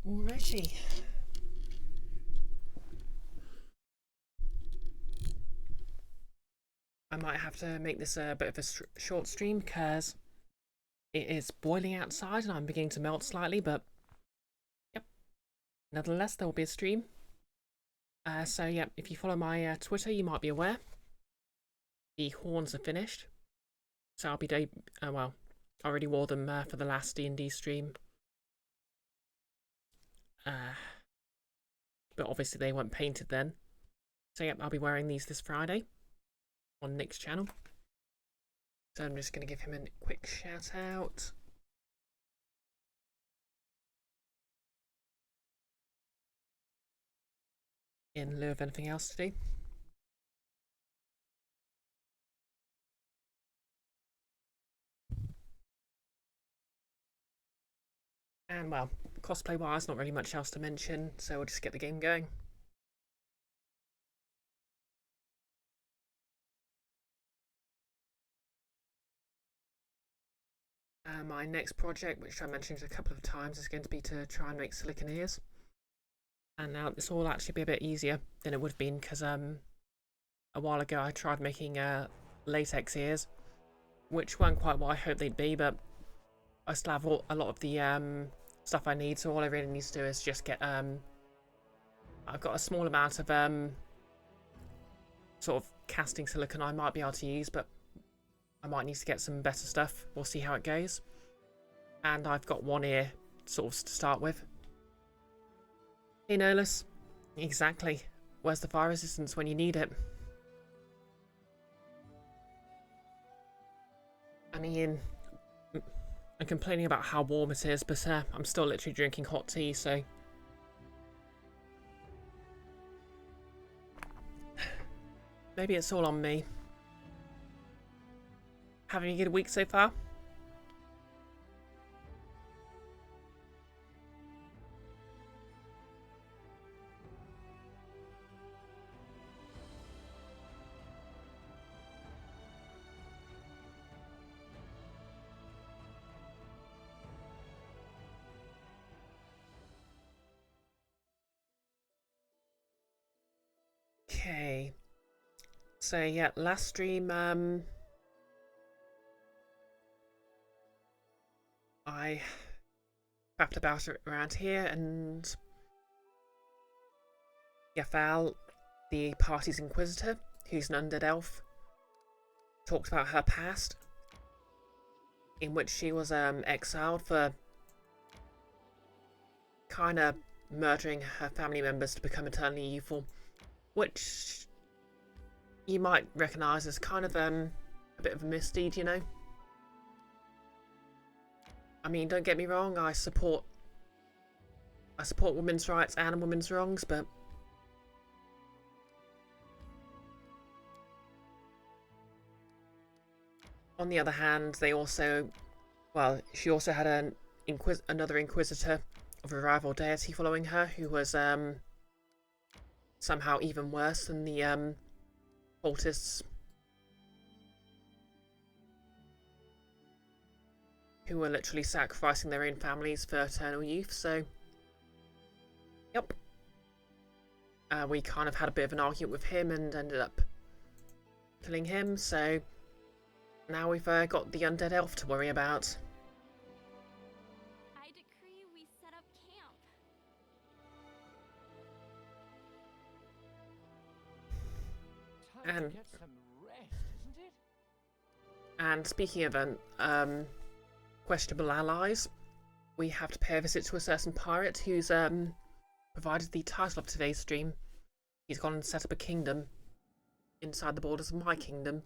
Alrighty. I might have to make this a bit of a short stream because it is boiling outside and I'm beginning to melt slightly, but yep. Nevertheless, there will be a stream. So yeah, if you follow my Twitter, you might be aware the horns are finished. So I'll be well, I already wore them for the last D&D stream. But obviously they weren't painted then. So yep, I'll be wearing these this Friday on Nick's channel. So I'm just going to give him a quick shout out. In lieu of anything else to do. And well, cosplay wise, not really much else to mention, so we'll just get the game going. My next project, which I mentioned a couple of times, is going to be to try and make silicone ears. And now this will actually be a bit easier than it would have been because a while ago I tried making latex ears, which weren't quite what I hoped they'd be, but I still have a lot of the stuff I need, so all I really need to do is just get I've got a small amount of sort of casting silicone I might be able to use, but I might need to get some better stuff. We'll see how it goes. And I've got one ear sort of to start with. Hey Nolus. Exactly. Where's the fire resistance when you need it? I mean, I'm complaining about how warm it is, but I'm still literally drinking hot tea, so... Maybe it's all on me. Having a good week so far? Okay. So yeah, last stream, I faffed about around here and Yafal, the party's inquisitor, who's an undead elf, talked about her past, in which she was exiled for kind of murdering her family members to become eternally youthful, which you might recognise as kind of a bit of a misdeed, you know. I mean, don't get me wrong, I support women's rights and women's wrongs, but on the other hand, they also, well, she also had another inquisitor of a rival deity following her, who was somehow even worse than the cultists, who were literally sacrificing their own families for eternal youth. So, yep, we kind of had a bit of an argument with him and ended up killing him. So now we've got the undead elf to worry about. I decree we set up camp. Time to get some rest, isn't it? And speaking of questionable allies, we have to pay a visit to a certain pirate who's provided the title of today's stream. He's gone and set up a kingdom inside the borders of my kingdom,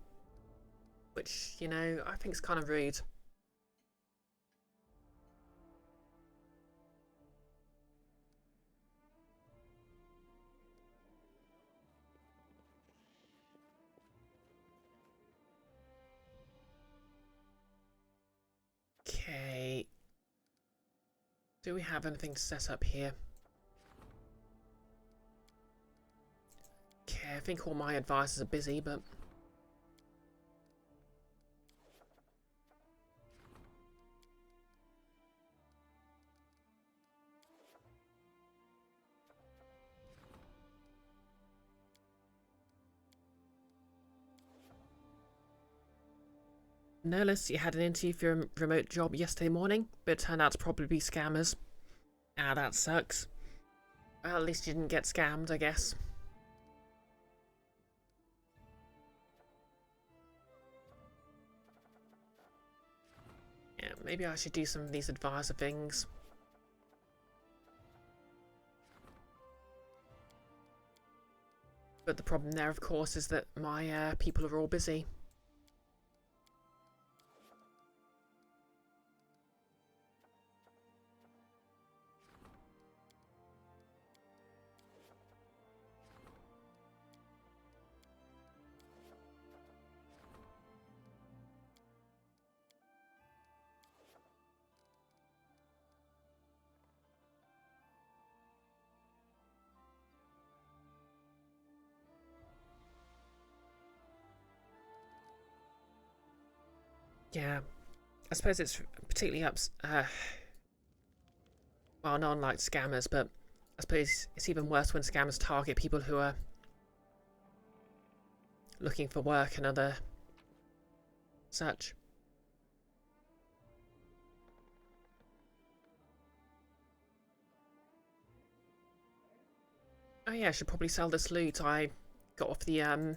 which, you know, I think is kind of rude. Okay. Do we have anything to set up here? Okay, I think all my advisors are busy, but... Nerlus, you had an interview for a remote job yesterday morning, but it turned out to probably be scammers. Ah, that sucks. Well, at least you didn't get scammed, I guess. Yeah, maybe I should do some of these advisor things. But the problem there, of course, is that my people are all busy. Yeah, I suppose it's particularly well, not unlike scammers, but I suppose it's even worse when scammers target people who are looking for work and other such. Oh yeah, I should probably sell this loot I got off the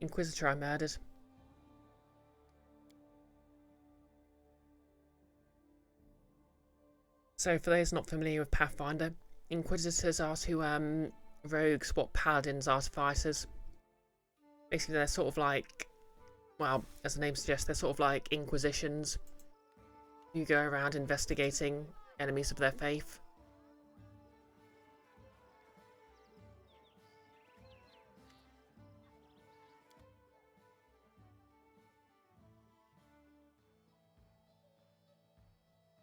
Inquisitor I murdered. So for those not familiar with Pathfinder, Inquisitors are to rogues what Paladins are to fighters. Basically they're sort of like, well, as the name suggests, they're sort of like Inquisitions who go around investigating enemies of their faith.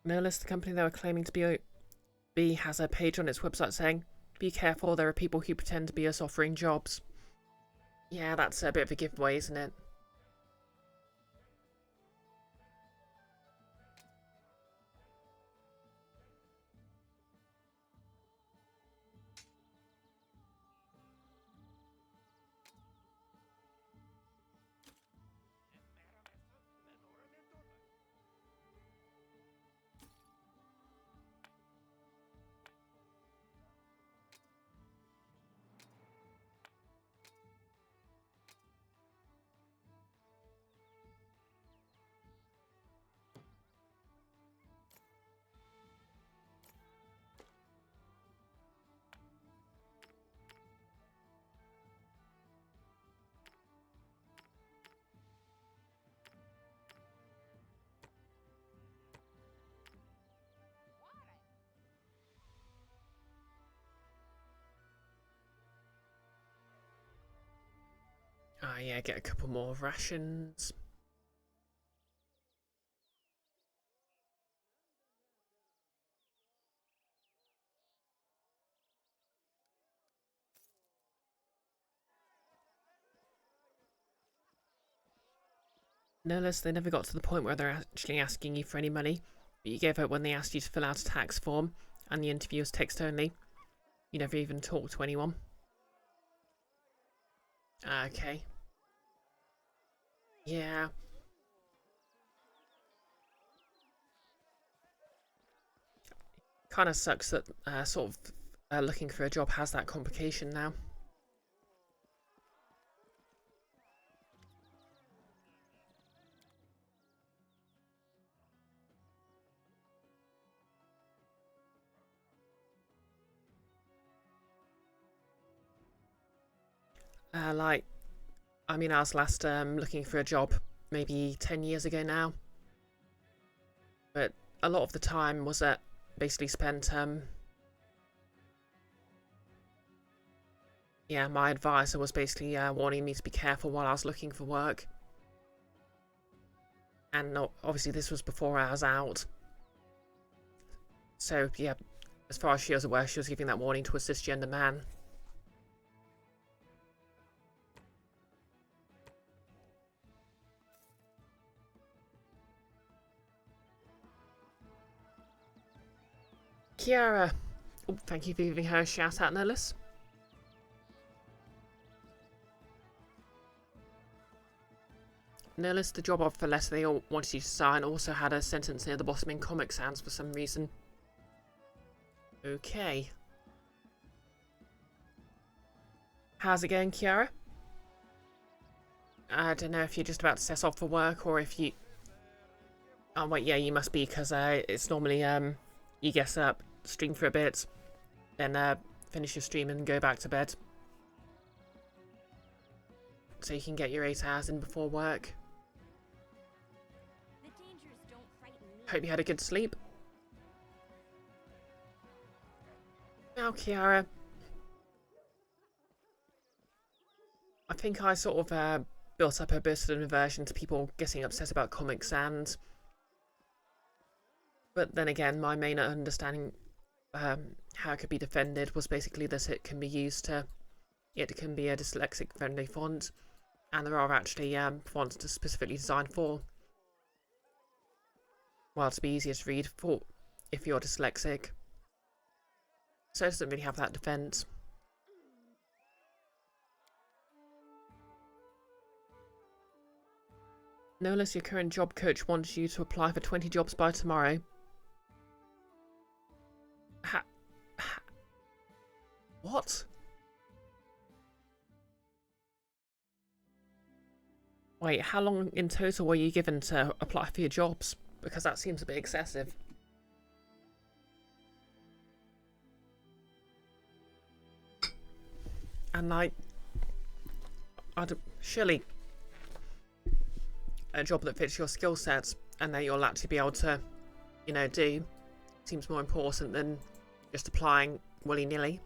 Nerlus, the company they were claiming to be, has a page on its website saying, "Be careful, there are people who pretend to be us offering jobs." Yeah, that's a bit of a giveaway, isn't it? Ah, yeah, get a couple more rations. Nerlus, they never got to the point where they're actually asking you for any money, but you gave up when they asked you to fill out a tax form, and the interview was text only. You never even talked to anyone. Ah, okay. Yeah. Kind of sucks that sort of looking for a job has that complication now. Like, I mean, I was last looking for a job maybe 10 years ago now, but a lot of the time was basically spent yeah, my advisor was basically warning me to be careful while I was looking for work. And obviously this was before I was out. So, yeah, as far as she was aware, she was giving that warning to a cisgender man. Kiara. Oh, thank you for giving her a shout out, Nellis. Notice the job offer letter they all wanted you to sign also had a sentence near the bottom in Comic Sans for some reason. Okay. How's it going, Kiara? I don't know if you're just about to set off for work or if you... Oh, wait, yeah, you must be, because it's normally, you get up, stream for a bit, then finish your stream and go back to bed. So you can get your 8 hours in before work. The dangers don't frighten me. Hope you had a good sleep. Now, Kiara. I think I sort of built up a bit of an aversion to people getting upset about Comic Sans. But then again, my main understanding how it could be defended was basically that it can be used to... It can be a dyslexic-friendly font. And there are actually fonts specifically designed for... Well, to be easier to read for if you're dyslexic. So it doesn't really have that defense. No less your current job coach wants you to apply for 20 jobs by tomorrow. What? Wait, how long in total were you given to apply for your jobs? Because that seems a bit excessive. And like, surely a job that fits your skill sets and that you'll actually be able to, you know, do seems more important than just applying willy-nilly.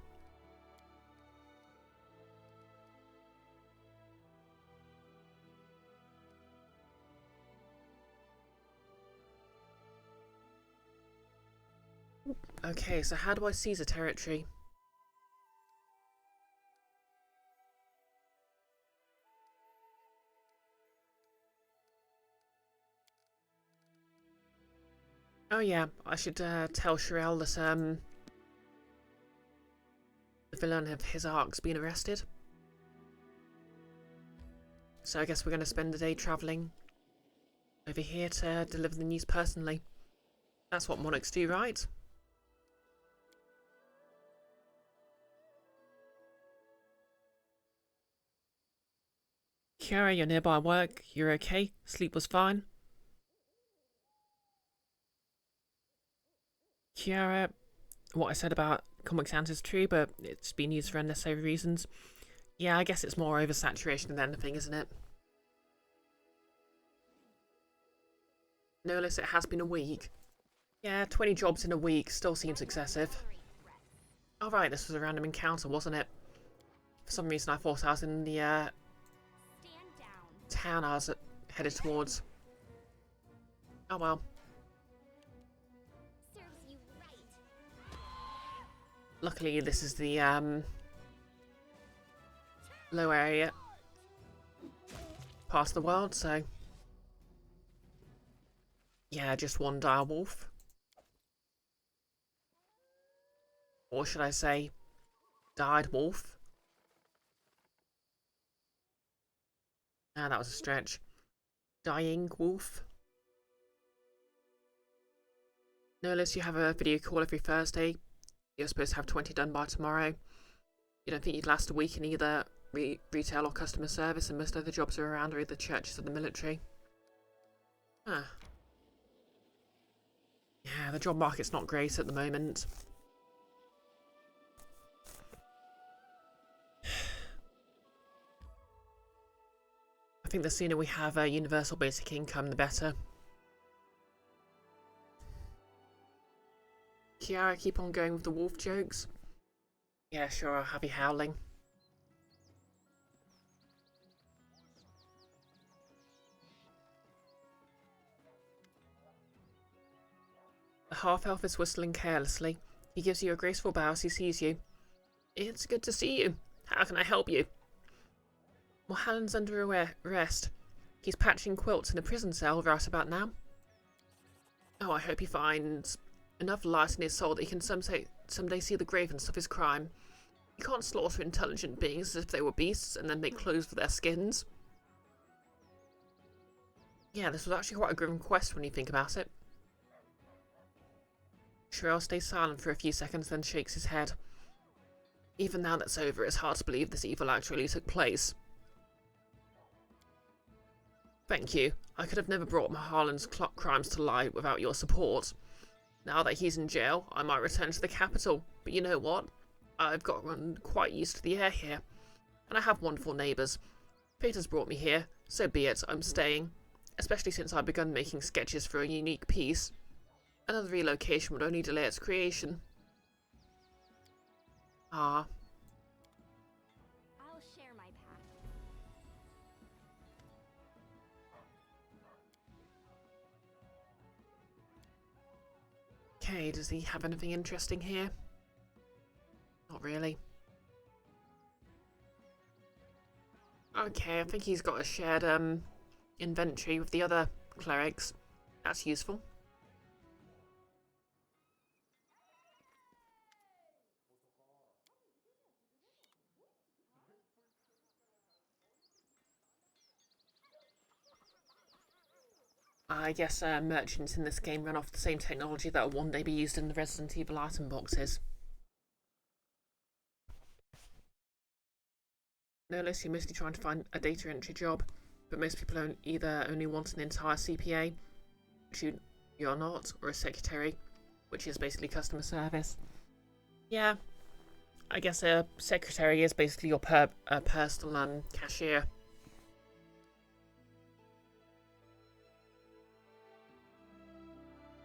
Okay, so how do I seize a territory? Oh yeah, I should tell Sherelle that the villain of his arc's been arrested. So I guess we're going to spend the day travelling over here to deliver the news personally. That's what monarchs do, right? Kiara, you're nearby work. You're okay? Sleep was fine? Kiara, what I said about Comic Sans is true, but it's been used for unnecessary reasons. Yeah, I guess it's more oversaturation than anything, isn't it? No less, it has been a week. Yeah, 20 jobs in a week still seems excessive. Oh right, this was a random encounter, wasn't it? For some reason I thought I was in the town I was headed towards. Oh well. Serves you right. Luckily this is the low area part of the world, so yeah, just one dire wolf. Or should I say, died wolf? Ah, that was a stretch. Dying wolf. No less, you have a video call every Thursday. You're supposed to have 20 done by tomorrow. You don't think you'd last a week in either retail or customer service, and most other jobs are around are either churches or the military. Huh. Yeah, the job market's not great at the moment. I think the sooner we have a universal basic income, the better. Kiara, keep on going with the wolf jokes? Yeah, sure, I'll have you howling. The half-elf is whistling carelessly. He gives you a graceful bow as he sees you. It's good to see you. How can I help you? Well, Hallen's under arrest. He's patching quilts in a prison cell right about now. Oh, I hope he finds enough light in his soul that he can someday see the graveness of his crime. You can't slaughter intelligent beings as if they were beasts and then make clothes for their skins. Yeah, this was actually quite a grim quest when you think about it. Shriel stays silent for a few seconds, then shakes his head. Even now that's over, it's hard to believe this evil actually took place. Thank you. I could have never brought Mahalan's crimes to light without your support. Now that he's in jail, I might return to the capital. But you know what? I've gotten quite used to the air here. And I have wonderful neighbours. Fate has brought me here, so be it, I'm staying. Especially since I've begun making sketches for a unique piece. Another relocation would only delay its creation. Ah. I'll share my path. Okay, does he have anything interesting here? Not really. Okay, I think he's got a shared inventory with the other clerics. That's useful. I guess merchants in this game run off the same technology that will one day be used in the Resident Evil item boxes. No less, you're mostly trying to find a data entry job, but most people either only want an entire CPA, which you're not, or a secretary, which is basically customer service. Yeah, I guess a secretary is basically your personal cashier.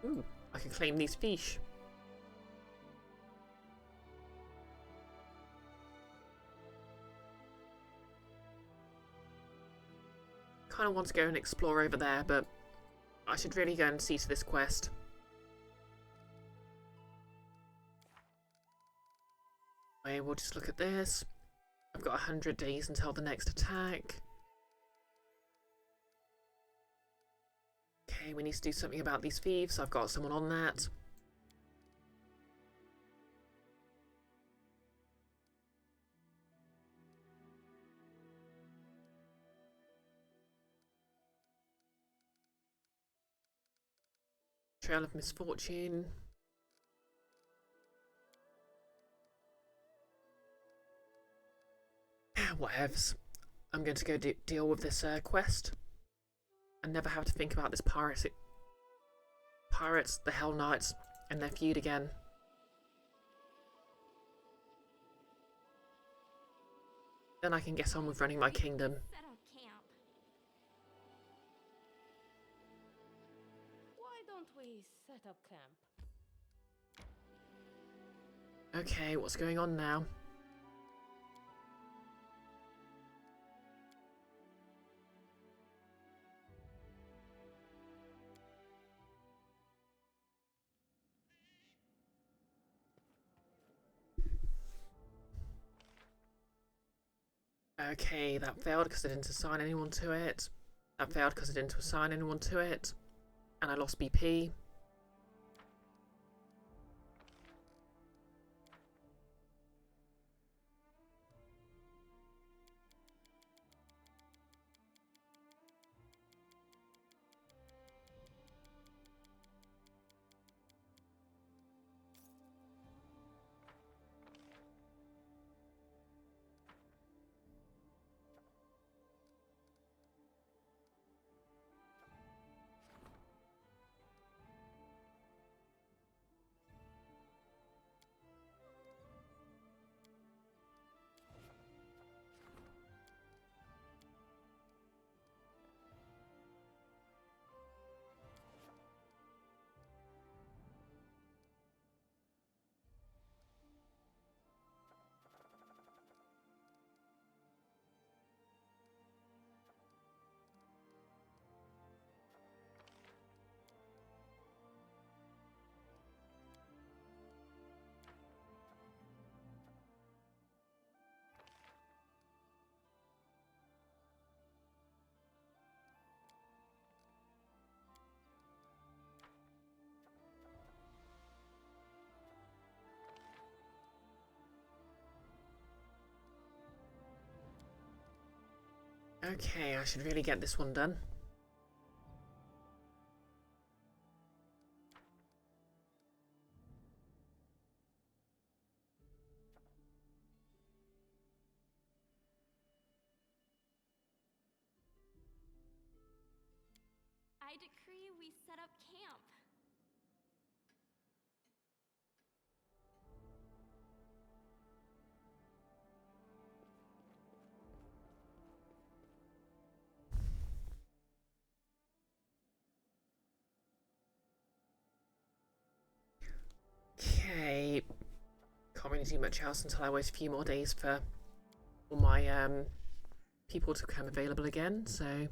Ooh, I can claim these fish. Kind of want to go and explore over there, but I should really go and see to this quest. Okay, we'll just look at this. I've got 100 days until the next attack. Okay, we need to do something about these thieves. I've got someone on that. Trail of Misfortune. Whatevs. I'm going to go deal with this quest and never have to think about this pirates, the Hell Knights, and their feud again. Then I can get on with running my kingdom. Set up camp. Why don't we set up camp? Okay, what's going on now? Okay, that failed because I didn't assign anyone to it. That failed because I didn't assign anyone to it. And I lost BP. Okay, I should really get this one done. I decree we set up camp. Okay. Can't really do much else until I wait a few more days for all my people to become available again, so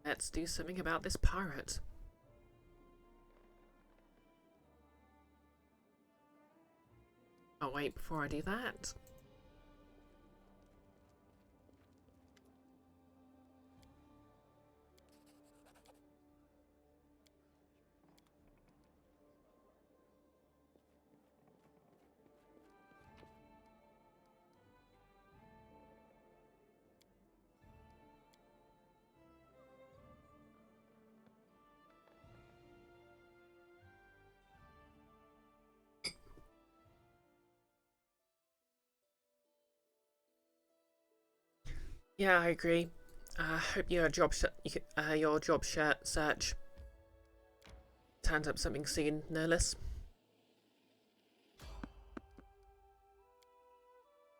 let's do something about this pirate. Oh wait, before I do that, yeah, I agree. I hope your job search turns up something soon, no less.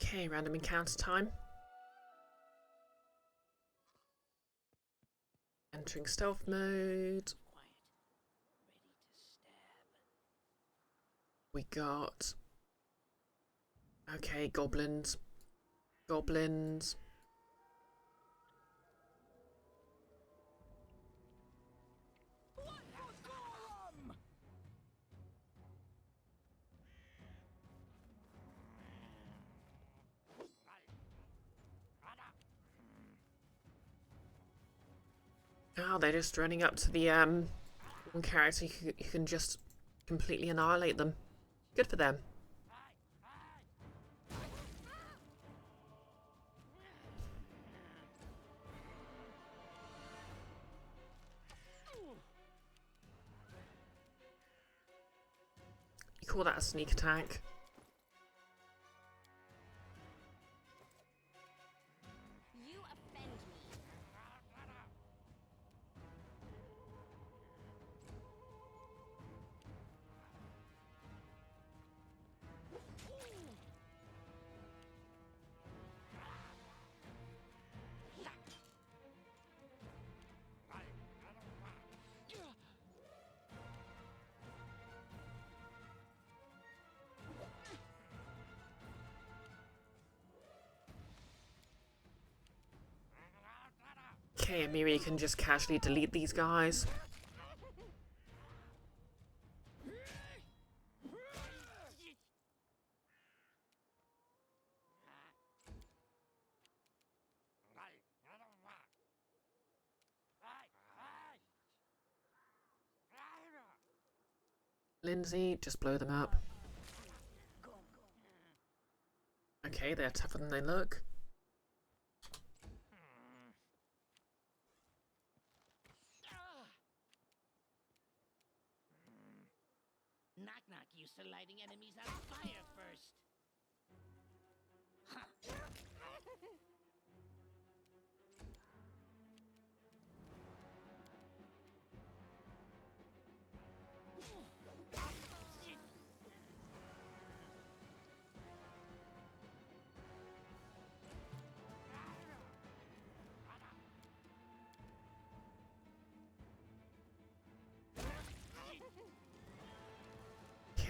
Okay, random encounter time. Entering stealth mode. We got... Okay, goblins. Goblins. Oh, they're just running up to the one character who can just completely annihilate them. Good for them. You call that a sneak attack? You offend me. Okay, and maybe you can just casually delete these guys. Lindsay, just blow them up. Okay, they're tougher than they look. Knock-knock used to lighting enemies on fire first.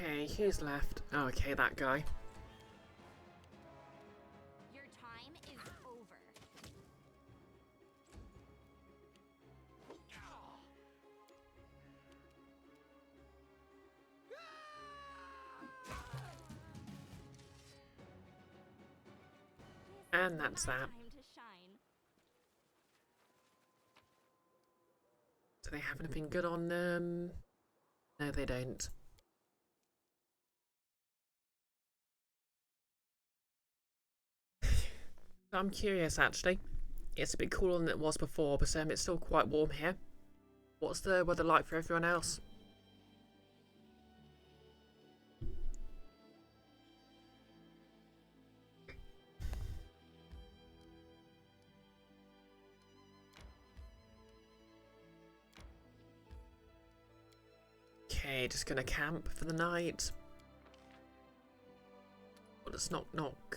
Okay, who's left? Oh, okay, that guy. Your time is over. And that's that. Time to shine. Do they have anything good on them? No, they don't. I'm curious, actually. It's a bit cooler than it was before, but it's still quite warm here. What's the weather like for everyone else? Okay, just gonna camp for the night. Well, let's knock knock.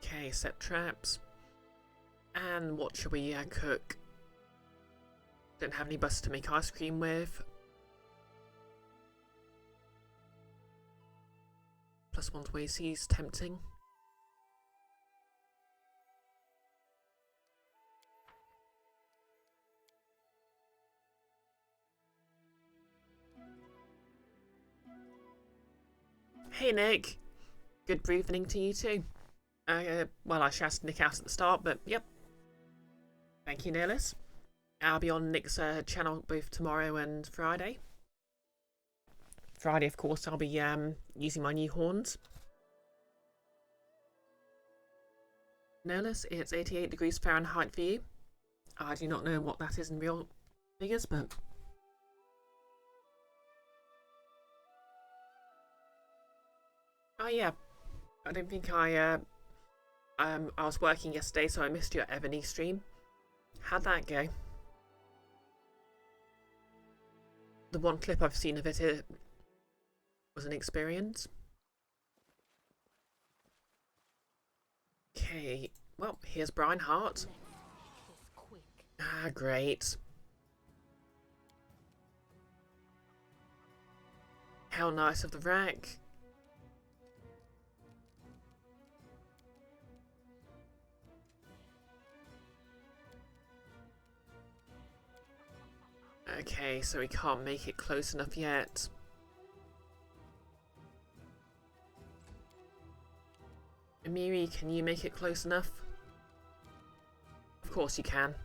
Okay, set traps. And what should we cook? Don't have any butter to make ice cream with. +1 to AC is tempting. Hey Nick, good evening to you too. Well, I shouted Nick out at the start, but yep. Thank you, Nearless. I'll be on Nick's channel both tomorrow and Friday. Friday, of course, I'll be using my new horns. Nearless, it's 88 degrees Fahrenheit for you. I do not know what that is in real figures, but... Oh yeah, I don't think I was working yesterday, so I missed your Ebony stream. How'd that go? The one clip I've seen of it was an experience. Okay, well, here's Brian Hart. Ah, great. How nice of the rack. Okay, so we can't make it close enough yet. Amiri, can you make it close enough? Of course you can.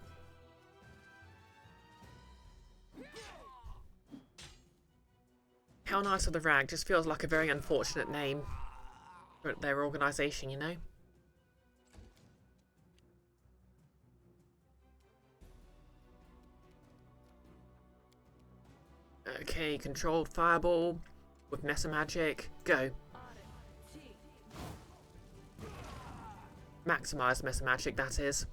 How nice of the rag just feels like a very unfortunate name for their organisation, you know? Okay, controlled fireball with Mesa Magic. Go. Maximise Mesa Magic, that is.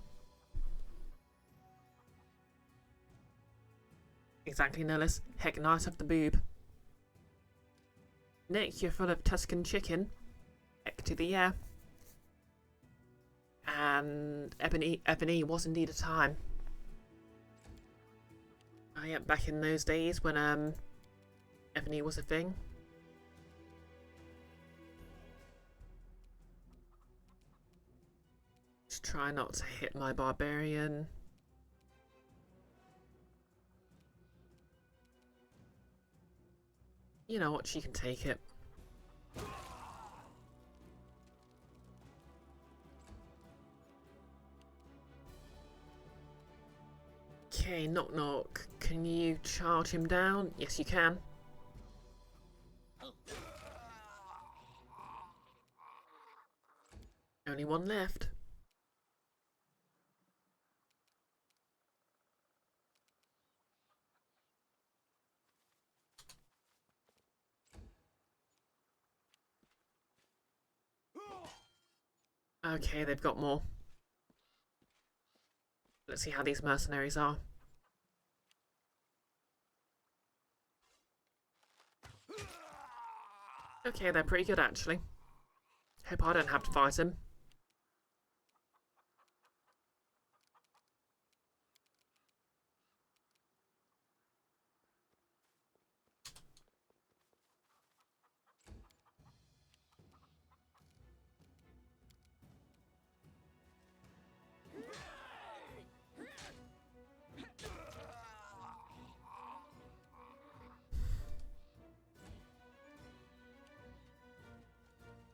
Exactly, Nillis. Heck, nice of the boob. Nick, you're full of Tuscan chicken. Heck to the yeah. And Ebony was indeed a time. Oh yeah, back in those days when Ebony was a thing. Just try not to hit my barbarian. You know what, she can take it. Okay, knock knock. Can you charge him down? Yes, you can. Only one left. Okay, they've got more. Let's see how these mercenaries are. Okay, they're pretty good actually. Hope I don't have to fight him.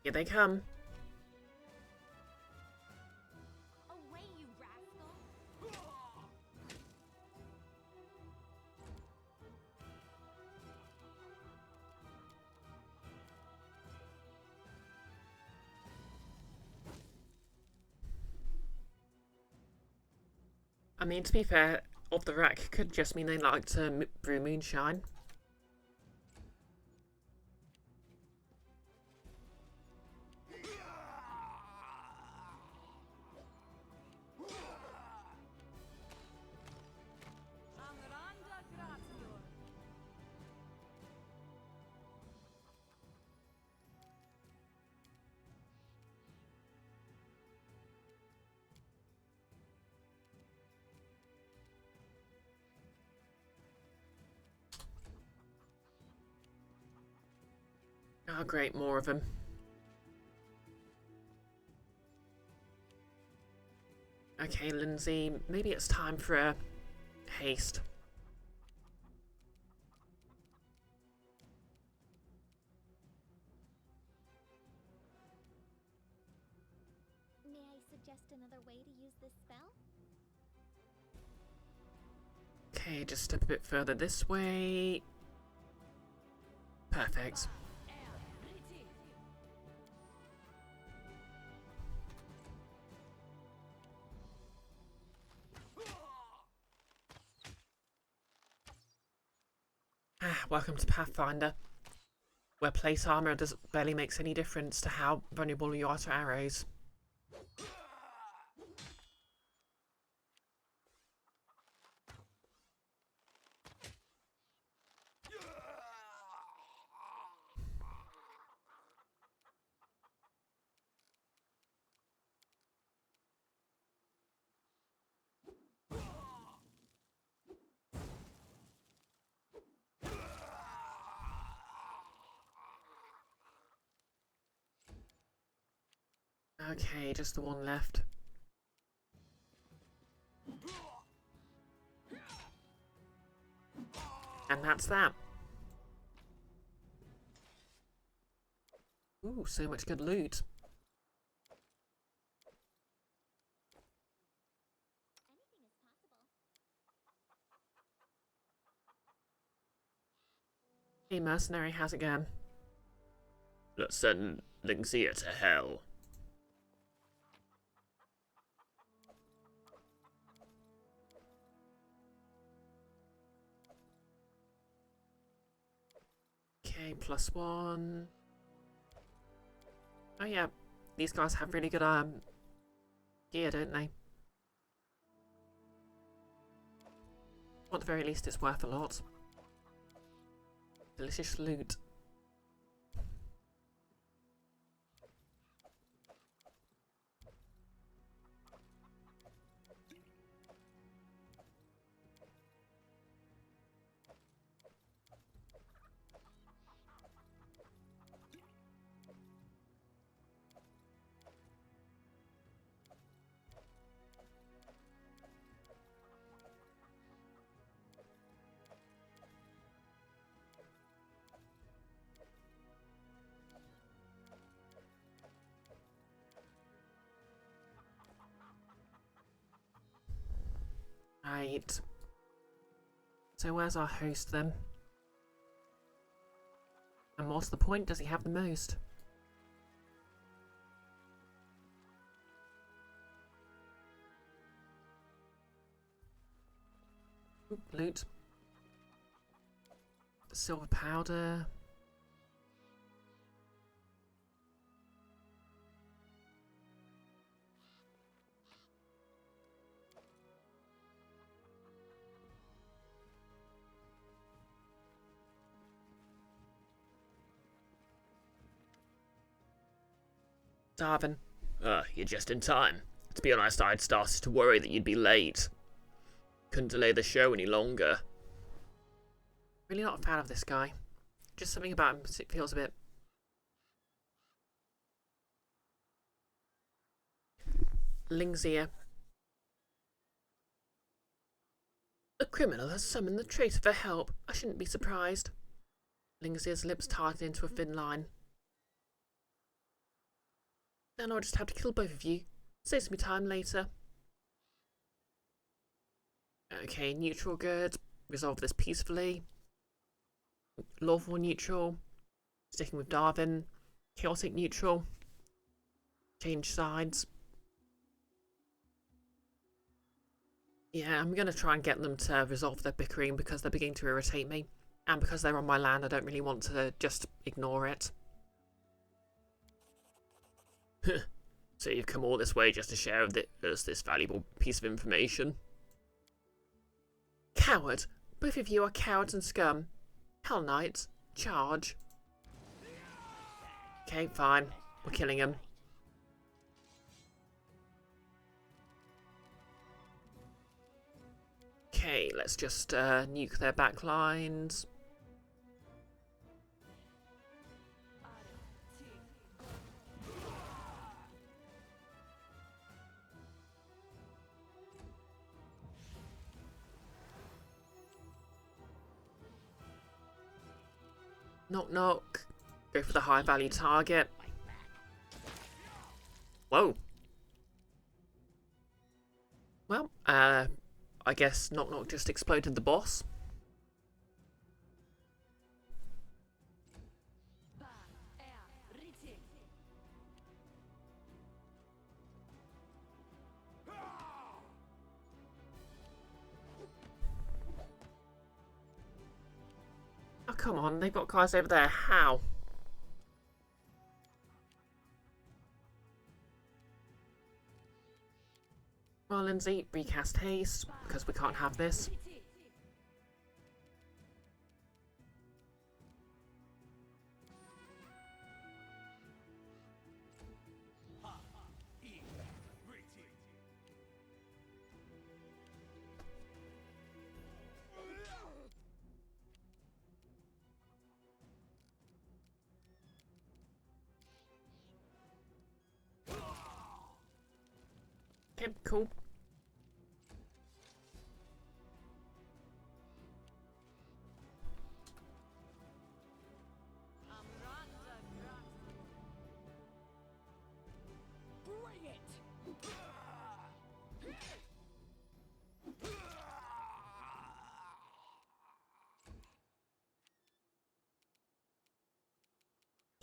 Here they come. Away, you rascal! I mean, to be fair, off the rack could just mean they like to brew moonshine. Ah, great, more of them. Okay, Lindsay, maybe it's time for a haste. May I suggest another way to use this spell? Okay, just step a bit further this way. Perfect. Ah, welcome to Pathfinder, where plate armor barely makes any difference to how vulnerable you are to arrows. Okay, just the one left. And that's that. Ooh, so much good loot. Anything is possible. Hey mercenary, how's it going? Let's send Lingzia to hell. Okay, +1. Oh yeah, these guys have really good gear, don't they? Or at the very least, it's worth a lot. Delicious loot. Right. So where's our host then? And what's the point? Does he have the most? Oop, loot. Silver powder. Darwin. You're just in time. To be honest, I'd started to worry that you'd be late. Couldn't delay the show any longer. Really not a fan of this guy. Just something about him feels a bit... Lingzia. A criminal has summoned the traitor for help. I shouldn't be surprised. Lingzia's lips tightened into a thin line. Then I'll just have to kill both of you. Saves me time later. Okay, neutral good. Resolve this peacefully. Lawful neutral. Sticking with Darwin. Chaotic neutral. Change sides. Yeah, I'm going to try and get them to resolve their bickering because they're beginning to irritate me. And because they're on my land, I don't really want to just ignore it. So you've come all this way just to share with us this valuable piece of information? Coward! Both of you are cowards and scum. Hell Knights, charge. Okay, fine. We're killing him. Okay, let's just nuke their backlines. Knock knock. Go for the high value target. Whoa. Well, I guess knock knock just exploded the boss. Oh, come on, they've got guys over there. How? Well, Lindsay, recast haste, because we can't have this. Okay, cool.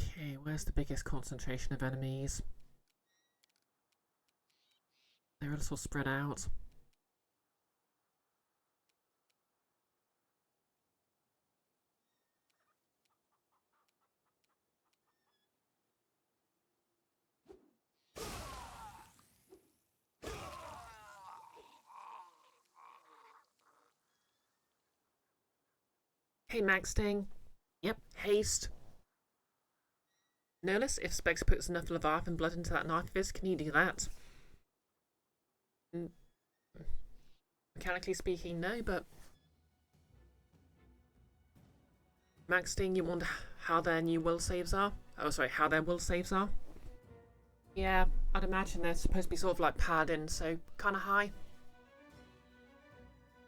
Okay, where's the biggest concentration of enemies? They're a little spread out. Hey, Max Sting. Yep, haste. Nerlus, if Specs puts enough Leviathan blood into that knife of his, can you do that? Mechanically speaking, no, but... Max Sting, you wonder how their new will saves are? Oh, sorry, how their will saves are? Yeah, I'd imagine they're supposed to be sort of like paladins, so kind of high.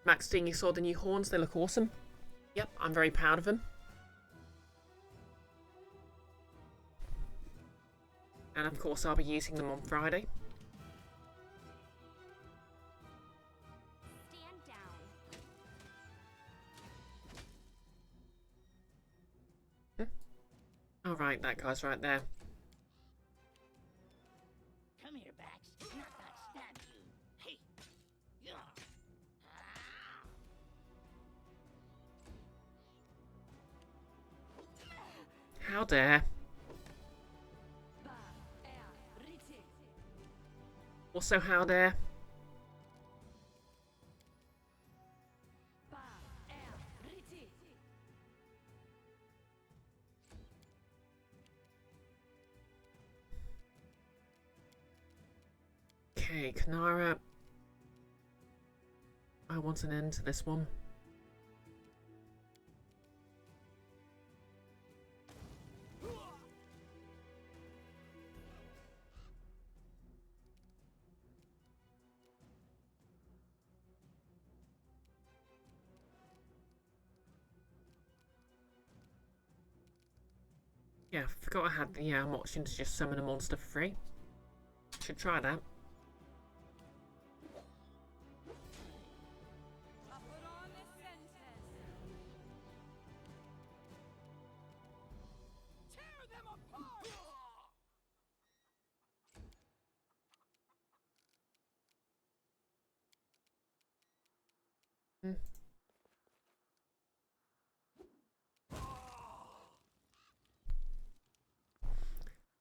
Max Sting, you saw the new horns, they look awesome. Yep, I'm very proud of them. And of course I'll be using them on Friday. Stand down. Alright, that guy's right there. Come here, Bax. Not that stab you. Hey. Yeah. How dare. Also, how dare. Okay, Kanara. I want an end to this one. Yeah, I forgot I had the option to just summon a monster for free. Should try that.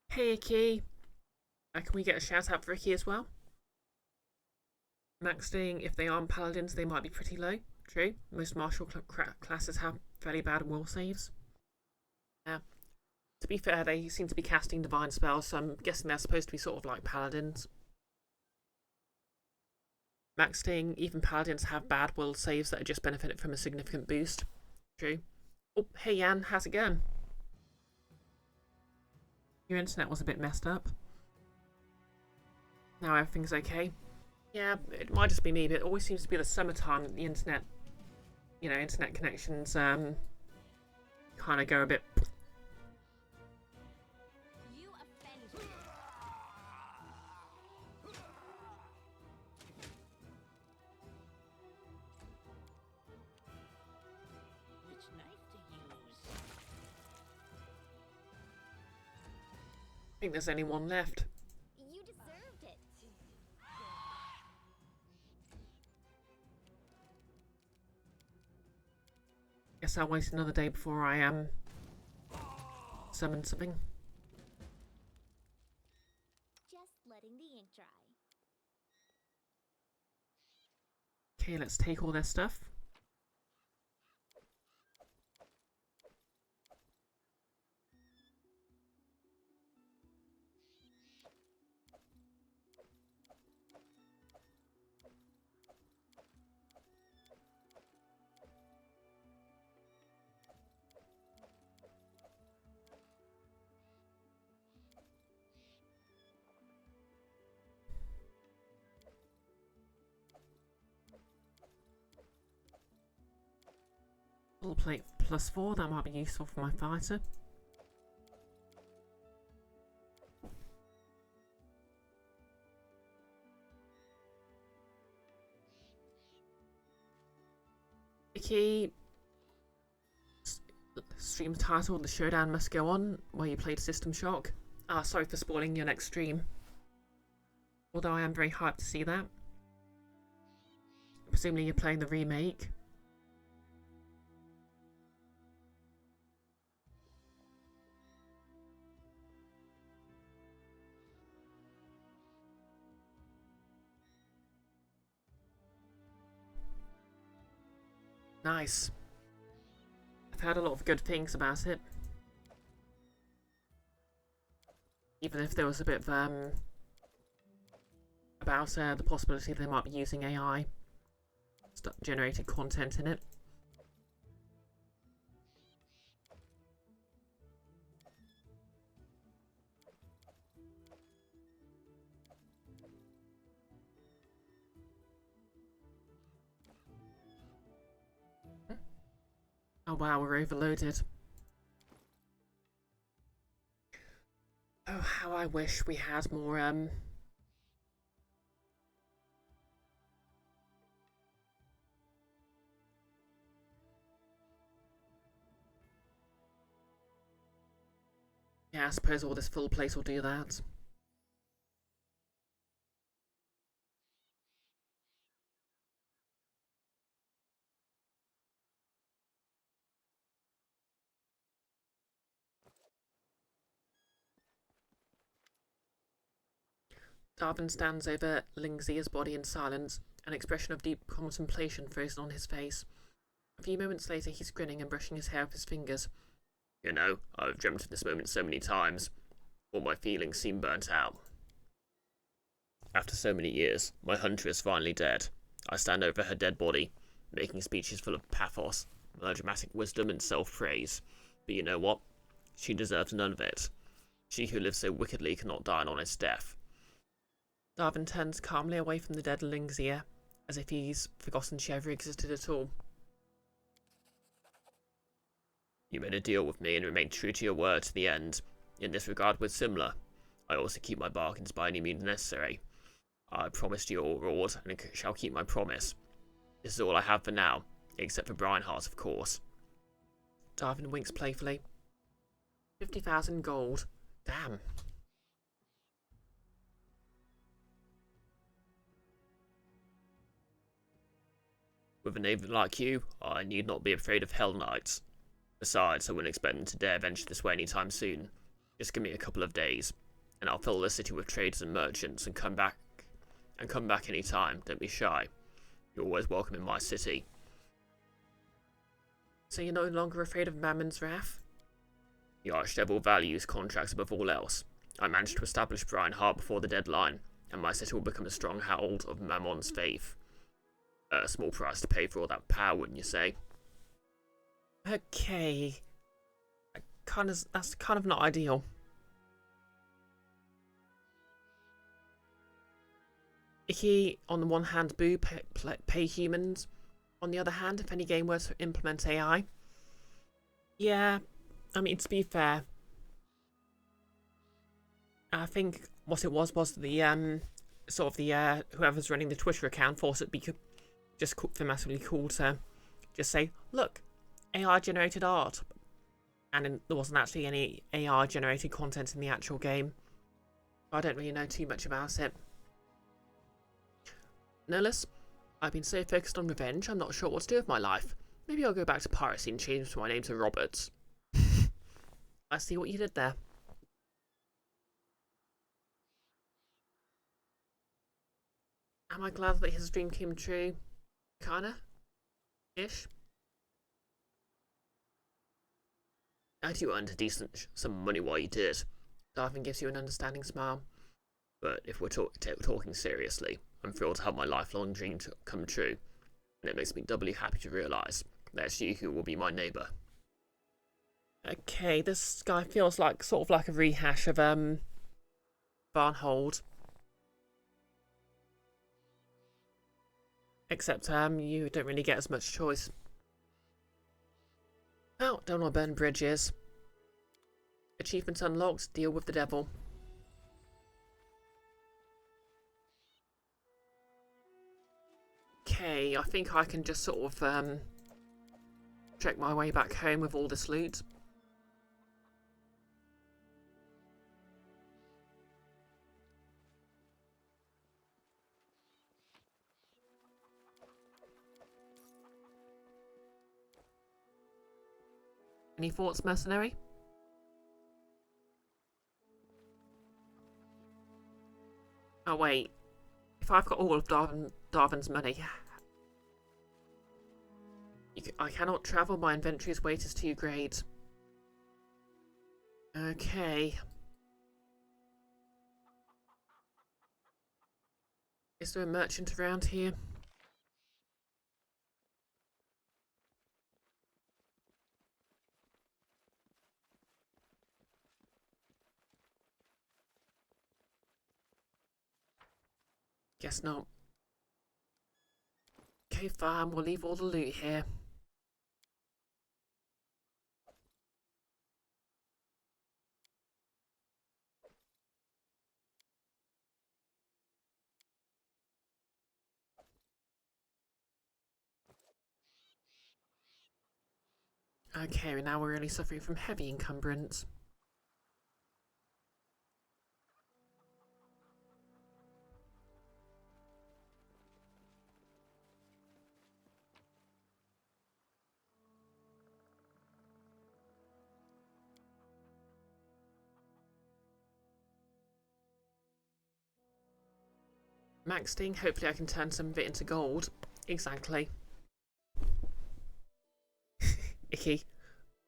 Hey, Icky. Can we get a shout out for Icky as well? Max Sting, if they aren't paladins, they might be pretty low. True. Most martial classes have fairly bad will saves. Yeah. To be fair, they seem to be casting divine spells, so I'm guessing they're supposed to be sort of like paladins. Max Sting, even paladins have bad will saves that are just benefited from a significant boost. True. Oh, hey Jan, how's it going? Your internet was a bit messed up. Now everything's okay. Yeah, it might just be me, but it always seems to be the summertime that the internet, internet connections kind of go a bit think there's only one left. You deserved it. Guess I'll wait another day before I summon something. Just letting the ink dry. Okay, let's take all their stuff. Full plate +4, that might be useful for my fighter. Vicky, stream title, The Showdown Must Go On, where you played System Shock. Ah, sorry for spoiling your next stream. Although I am very hyped to see that. Presumably you're playing the remake. Nice. I've heard a lot of good things about it. Even if there was a bit of, about the possibility they might be using AI generated content in it. Oh wow, we're overloaded. Oh, how I wish we had more, yeah, I suppose all this full plate will do that. Darwin stands over Lingzia's body in silence, an expression of deep contemplation frozen on his face. A few moments later, he's grinning and brushing his hair with his fingers. You know, I've dreamt of this moment so many times. All my feelings seem burnt out. After so many years, my hunter is finally dead. I stand over her dead body, making speeches full of pathos, melodramatic wisdom and self-praise. But you know what? She deserves none of it. She who lives so wickedly cannot die an honest death. Darwin turns calmly away from the dead Lingzia, as if he's forgotten she ever existed at all. You made a deal with me and remained true to your word to the end. In this regard, we're similar. I also keep my bargains by any means necessary. I promised you a reward, and shall keep my promise. This is all I have for now, except for Brineheart, of course. Darwin winks playfully. 50,000 gold. Damn. With a knave like you, I need not be afraid of Hell Knights. Besides, I wouldn't expect them to dare venture this way any time soon. Just give me a couple of days, and I'll fill the city with traders and merchants and come back any time. Don't be shy. You're always welcome in my city. So you're no longer afraid of Mammon's wrath? The Archdevil values contracts above all else. I managed to establish Brineheart before the deadline, and my city will become a stronghold of Mammon's faith. A small price to pay for all that power, wouldn't you say? Okay. That's kind of not ideal. Icky, on the one hand, boo, pay humans. On the other hand, if any game were to implement AI. Yeah, I mean, to be fair, I think what it was the, sort of the, whoever's running the Twitter account thought it'd be just thematically cool to just say, look, AI generated art. And there wasn't actually any AI generated content in the actual game. I don't really know too much about it. Nellis, I've been so focused on revenge, I'm not sure what to do with my life. Maybe I'll go back to piracy and change my name to Roberts. I see what you did there. Am I glad that his dream came true? Kinda? Ish? And you earned a decent some money while you did. Darwin gives you an understanding smile. But if we're talking seriously, I'm thrilled to have my lifelong dream come true. And it makes me doubly happy to realise that it's you who will be my neighbour. Okay, this guy feels like sort of like a rehash of Barnhold. Except you don't really get as much choice. Well, don't want to burn bridges. Achievement unlocked, deal with the devil. Okay, I think I can just sort of trek my way back home with all this loot. Any thoughts, mercenary? Oh wait, if I've got all of Darwin's money, I cannot travel, my inventory's weight is too great. Okay. Is there a merchant around here? Guess not. Okay, fine, we'll leave all the loot here. Okay, now we're really suffering from heavy encumbrance. Maxing, hopefully I can turn some of it into gold. Exactly. Icky.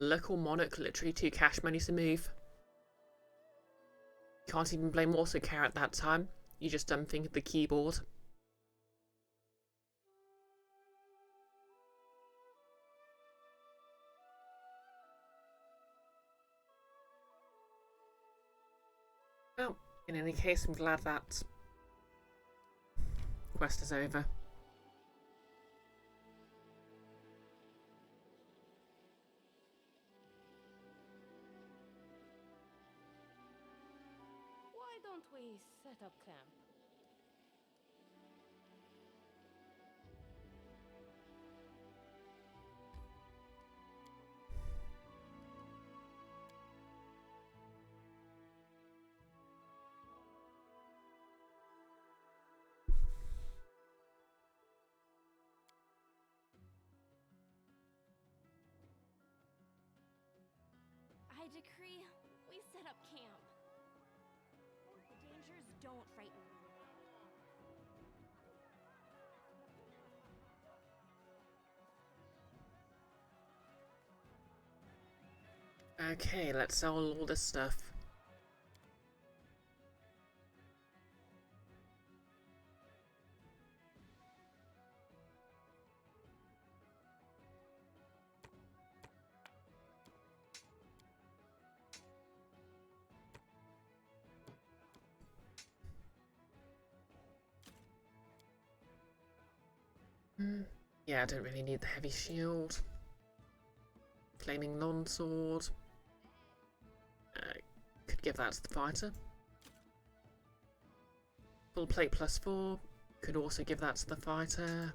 Local monarch, literally 2 cash monies to move. Can't even blame also care at that time. You just think of the keyboard. Well, in any case, I'm glad that quest is over. Why don't we set up camp? I decree we set up camp. The dangers don't frighten me. Okay, let's sell all this stuff. Yeah, I don't really need the heavy shield. Flaming longsword. Could give that to the fighter. Full plate +4. Could also give that to the fighter.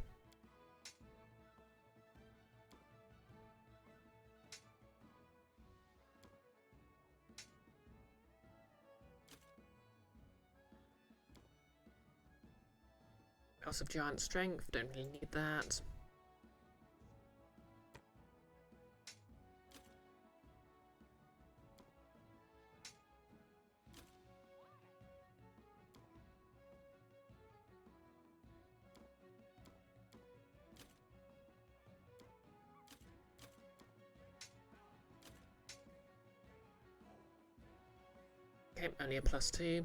House of Giant Strength, don't really need that. Okay, only a +2.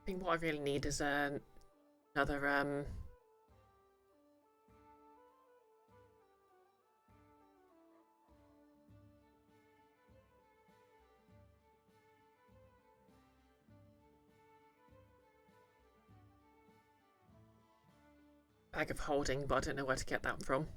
I think what I really need is another bag of holding, but I don't know where to get that from.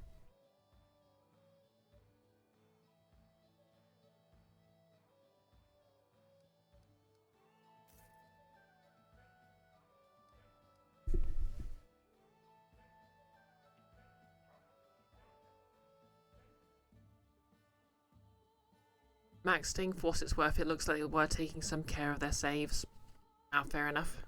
Maxting, for what it's worth, it looks like they were taking some care of their saves. Ah, fair enough.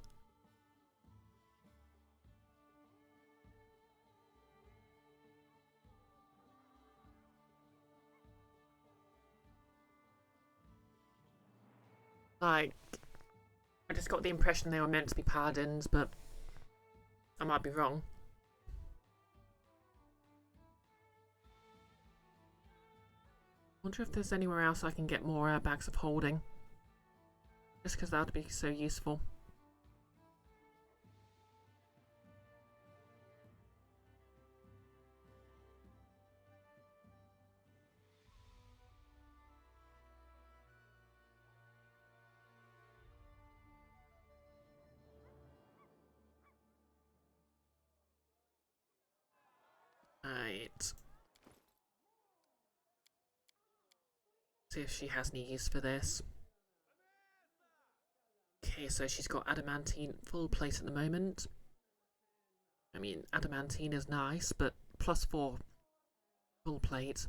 Like, I just got the impression they were meant to be paladins, but I might be wrong. Wonder if there's anywhere else I can get more bags of holding. Just because that would be so useful. Right. See if she has any use for this. Okay, so she's got adamantine full plate at the moment. I mean, adamantine is nice, but +4 full plate.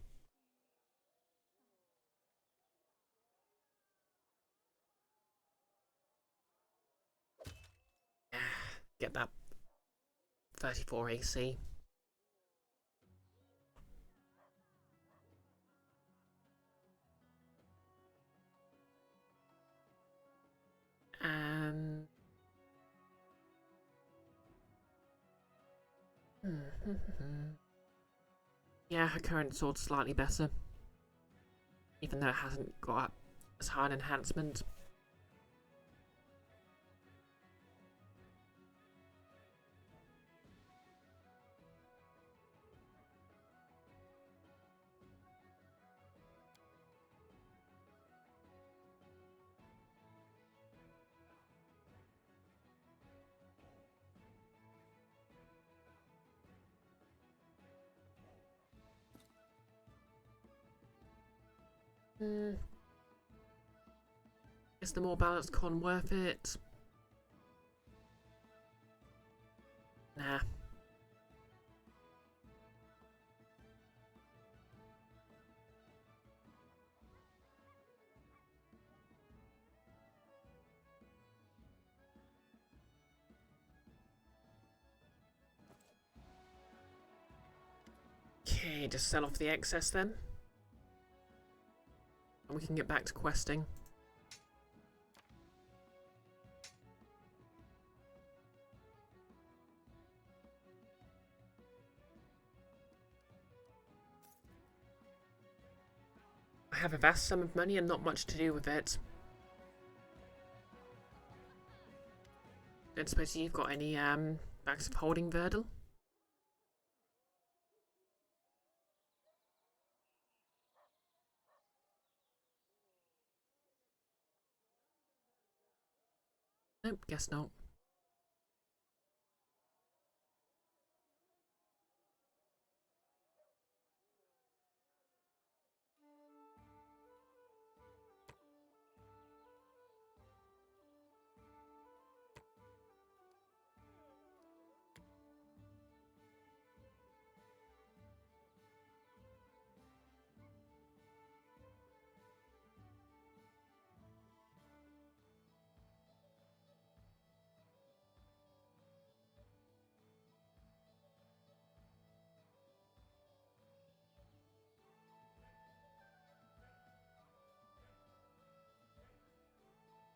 Get that 34 AC. And yeah, her current sword's slightly better, even though it hasn't got as high an enhancement. Is the more balanced con worth it? Nah. Okay, just sell off the excess then. And we can get back to questing. I have a vast sum of money and not much to do with it. Don't suppose you've got any bags of holding, Verdal? Nope, guess not.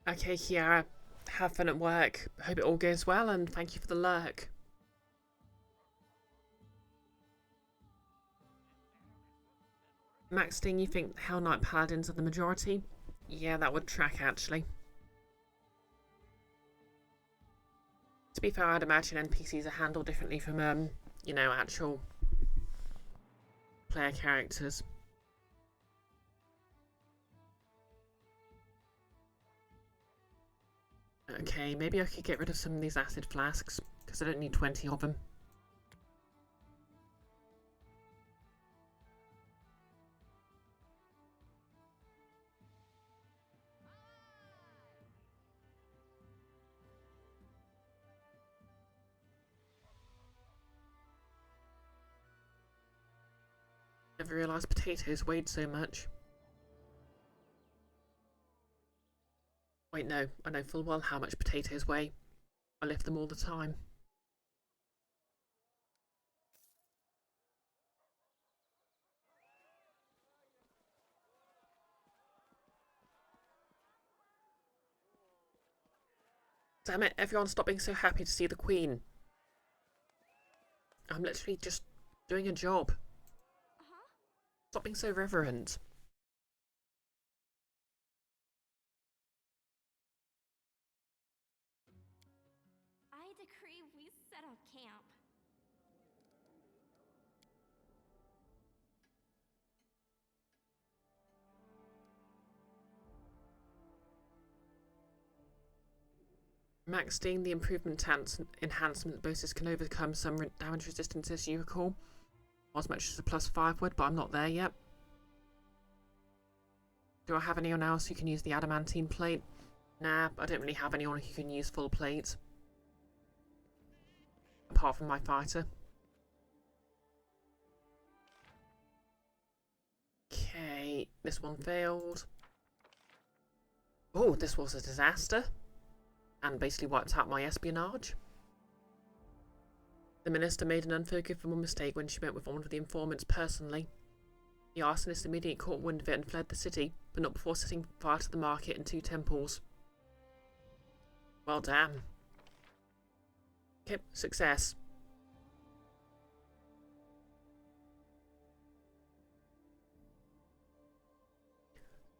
Okay, Kiara, have fun at work. Hope it all goes well, and thank you for the lurk. Max Ding, you think Hell Knight Paladins are the majority? Yeah, that would track, actually. To be fair, I'd imagine NPCs are handled differently from, you know, actual player characters. Okay, maybe I could get rid of some of these acid flasks, because I don't need 20 of them. Never realised potatoes weighed so much. Wait, no, I know full well how much potatoes weigh. I lift them all the time. Damn it, everyone stop being so happy to see the Queen. I'm literally just doing a job. Stop being so reverent. I decree we set up camp. Max Dean, the improvement enhancement bonuses can overcome some damage resistances, you recall. Not as much as a +5 would, but I'm not there yet. Do I have anyone else who can use the adamantine plate? Nah, I don't really have anyone who can use full plate. Apart from my fighter. Okay, this one failed. Oh, this was a disaster. And basically wiped out my espionage. The minister made an unforgivable mistake when she met with one of the informants personally. The arsonist immediately caught wind of it and fled the city, but not before setting fire to the market and 2 temples. Well, damn. Okay, success.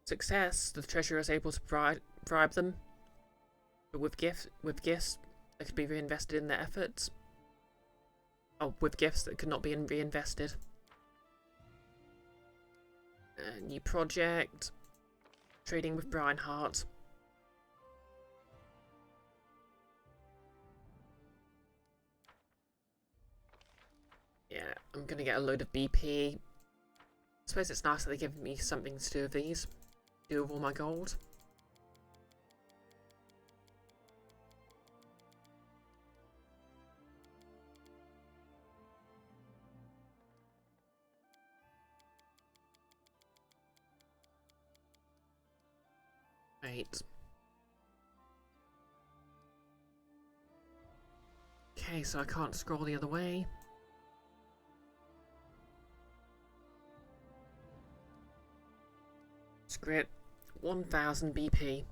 Success. The treasurer is able to bribe them, but with gifts that could be reinvested in their efforts. Oh, with gifts that could not be reinvested. New project. Trading with Brianhart. Yeah, I'm gonna get a load of BP. I suppose it's nice that they give me something to do with these. Do with all my gold. Right. Okay, so I can't scroll the other way. Script 1000 BP.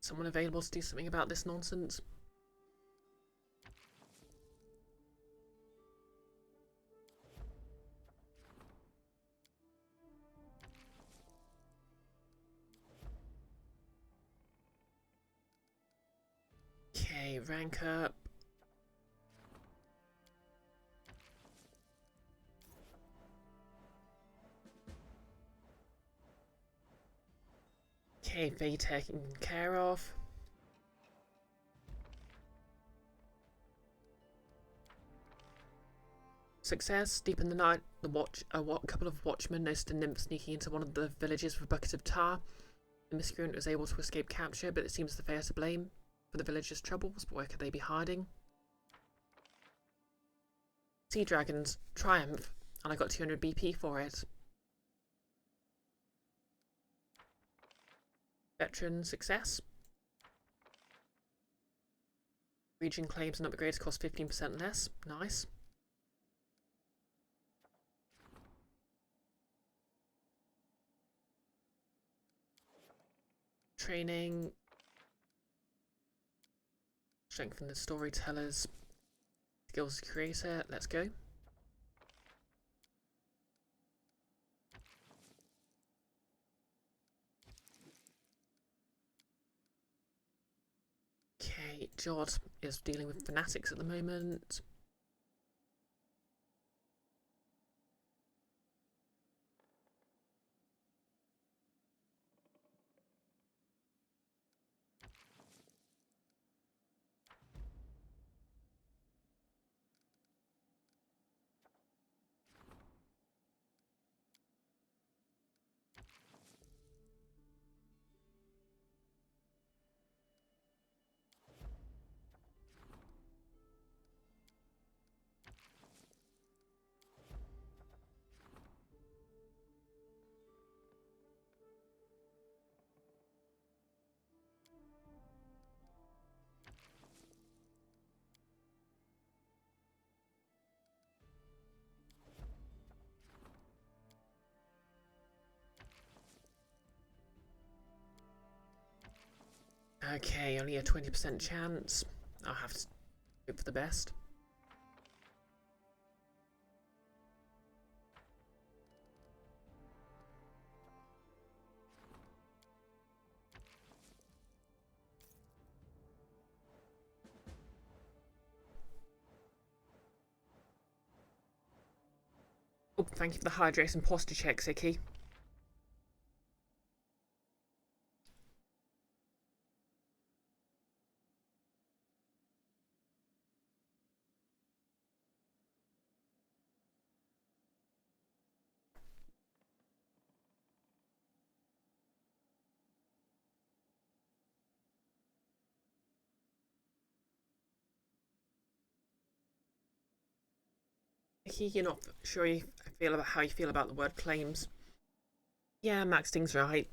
Someone available to do something about this nonsense? Okay, rank up. Okay, Faye taken care of. Success. Deep in the night, a couple of watchmen noticed a nymph sneaking into one of the villages with a bucket of tar. The miscreant was able to escape capture, but it seems the Fae are to blame for the village's troubles. But where could they be hiding? Sea dragons, triumph, and I got 200 BP for it. Veteran success. Region claims and upgrades cost 15% less. Nice. Training. Strengthen the storytellers. Skills creator. Let's go. Okay, Jod is dealing with fanatics at the moment. Okay, only a 20% chance. I'll have to hope for the best. Oh, thank you for the hydration posture check, Ziki. Ziki, you're not sure you feel about how you feel about the word claims. Yeah, Max Sting's right.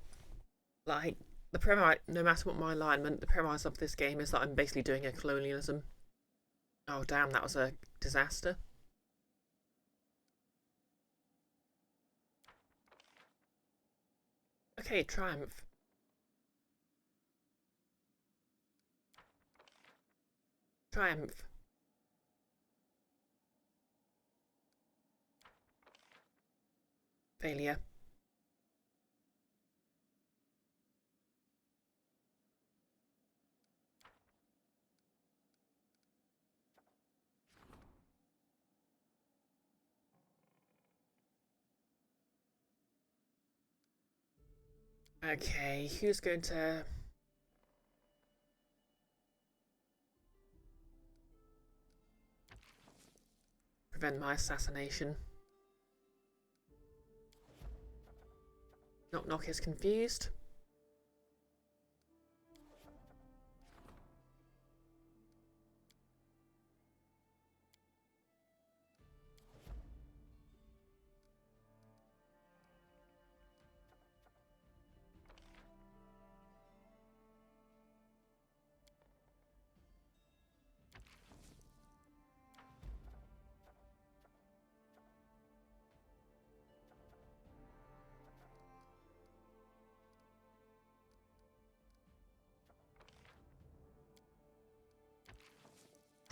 Like, the premise, no matter what my alignment, the premise of this game is that I'm basically doing a colonialism. Oh damn, that was a disaster. Okay, triumph. Triumph. Failure. Okay, who's going to... prevent my assassination? Knock Knock is confused.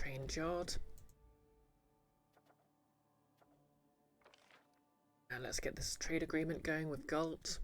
Train Jod. And let's get this trade agreement going with Galt.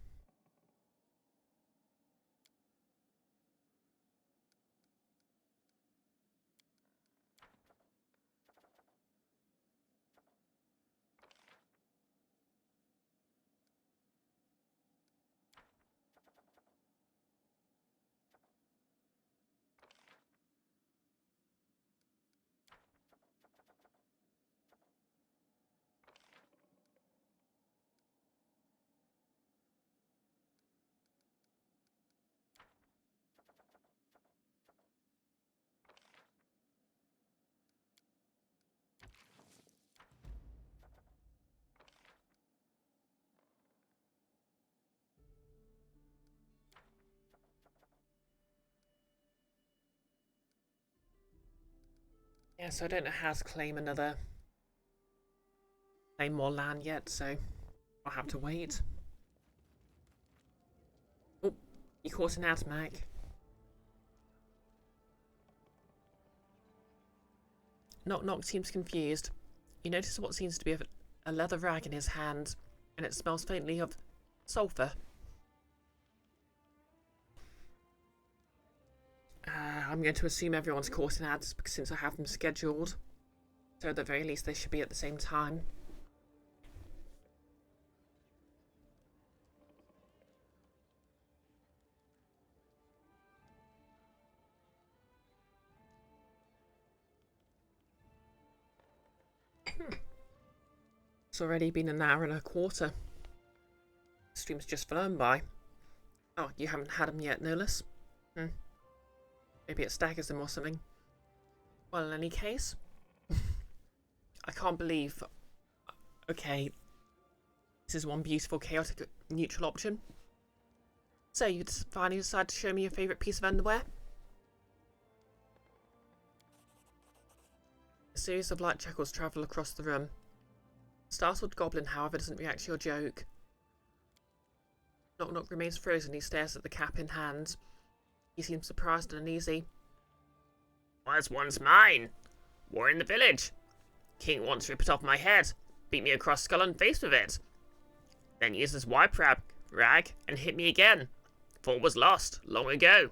Yeah, so I don't know how to claim more land yet, so I'll have to wait. Oh, you caught an ad, Mac. Knock Knock seems confused. You notice what seems to be a leather rag in his hand, and it smells faintly of sulphur. I'm going to assume everyone's caught in ads since I have them scheduled. So at the very least they should be at the same time. It's already been an hour and a quarter. The stream's just flown by. Oh, you haven't had them yet, Nolus? Maybe it staggers them or something. Well, in any case, I can't believe... Okay, this is one beautiful, chaotic, neutral option. So, you finally decide to show me your favourite piece of underwear? A series of light chuckles travel across the room. Startled Goblin, however, doesn't react to your joke. Knock Knock remains frozen. He stares at the cap in hand. He seems surprised and uneasy. Was once mine. War in the village. King once ripped it off my head, beat me across skull and face with it. Then used his wipe rag and hit me again. Thought was lost long ago.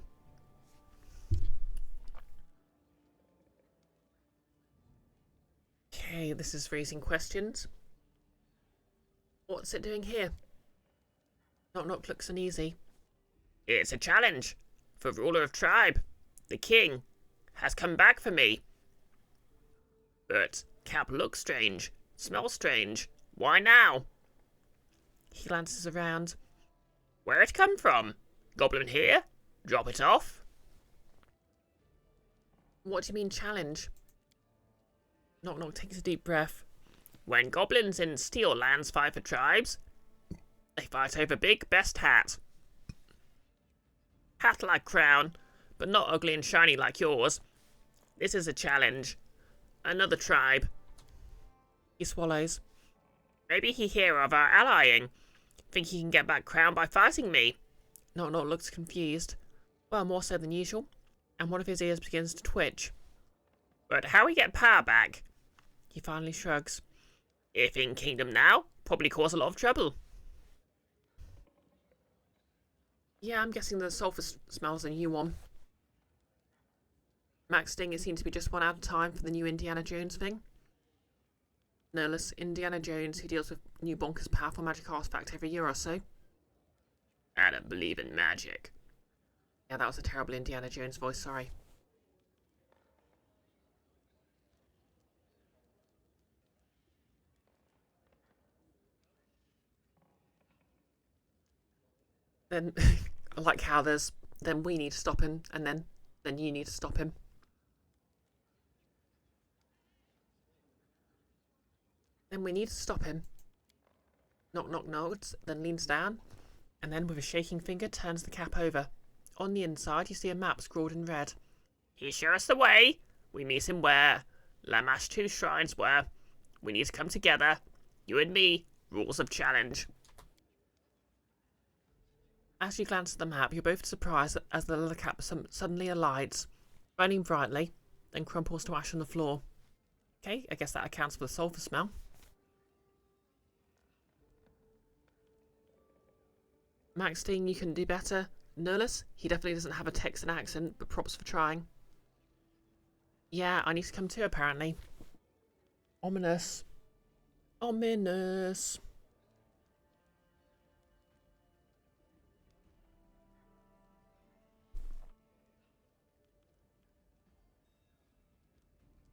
Okay, this is raising questions. What's it doing here? Knock Knock looks uneasy. It's a challenge. For ruler of tribe. The king has come back for me. But cap looks strange. Smells strange. Why now? He glances around. Where it come from? Goblin here? Drop it off? What do you mean challenge? Knock Knock takes a deep breath. When goblins in Steel Lands fight for tribes, they fight over big best hat. Hat like crown, but not ugly and shiny like yours. This is a challenge. Another tribe. He swallows. Maybe he hear of our allying. Think he can get back crown by fighting me. Knock Knock looks confused. Well, more so than usual. And one of his ears begins to twitch. But how we get power back? He finally shrugs. If in Kingdom now, probably cause a lot of trouble. Yeah, I'm guessing the sulphur smells a new one. Max Sting, it seems to be just one out of time for the new Indiana Jones thing. Nolus, Indiana Jones, who deals with new bonkers powerful magic artifact every year or so. I don't believe in magic. Yeah, that was a terrible Indiana Jones voice, sorry. Then, I like how then we need to stop him, and then you need to stop him. Then we need to stop him. Knock Knock nods, then leans down, and then with a shaking finger turns the cap over. On the inside, you see a map scrawled in red. He show us the way. We meet him where? Lamash 2 shrines where? We need to come together. You and me. Rules of challenge. As you glance at the map, you're both surprised as the leather cap suddenly alights, burning brightly, then crumples to ash on the floor. Okay, I guess that accounts for the sulphur smell. Max Sting, you can do better. Nolus, he definitely doesn't have a Texan accent, but props for trying. Yeah, I need to come too, apparently. Ominous. Ominous.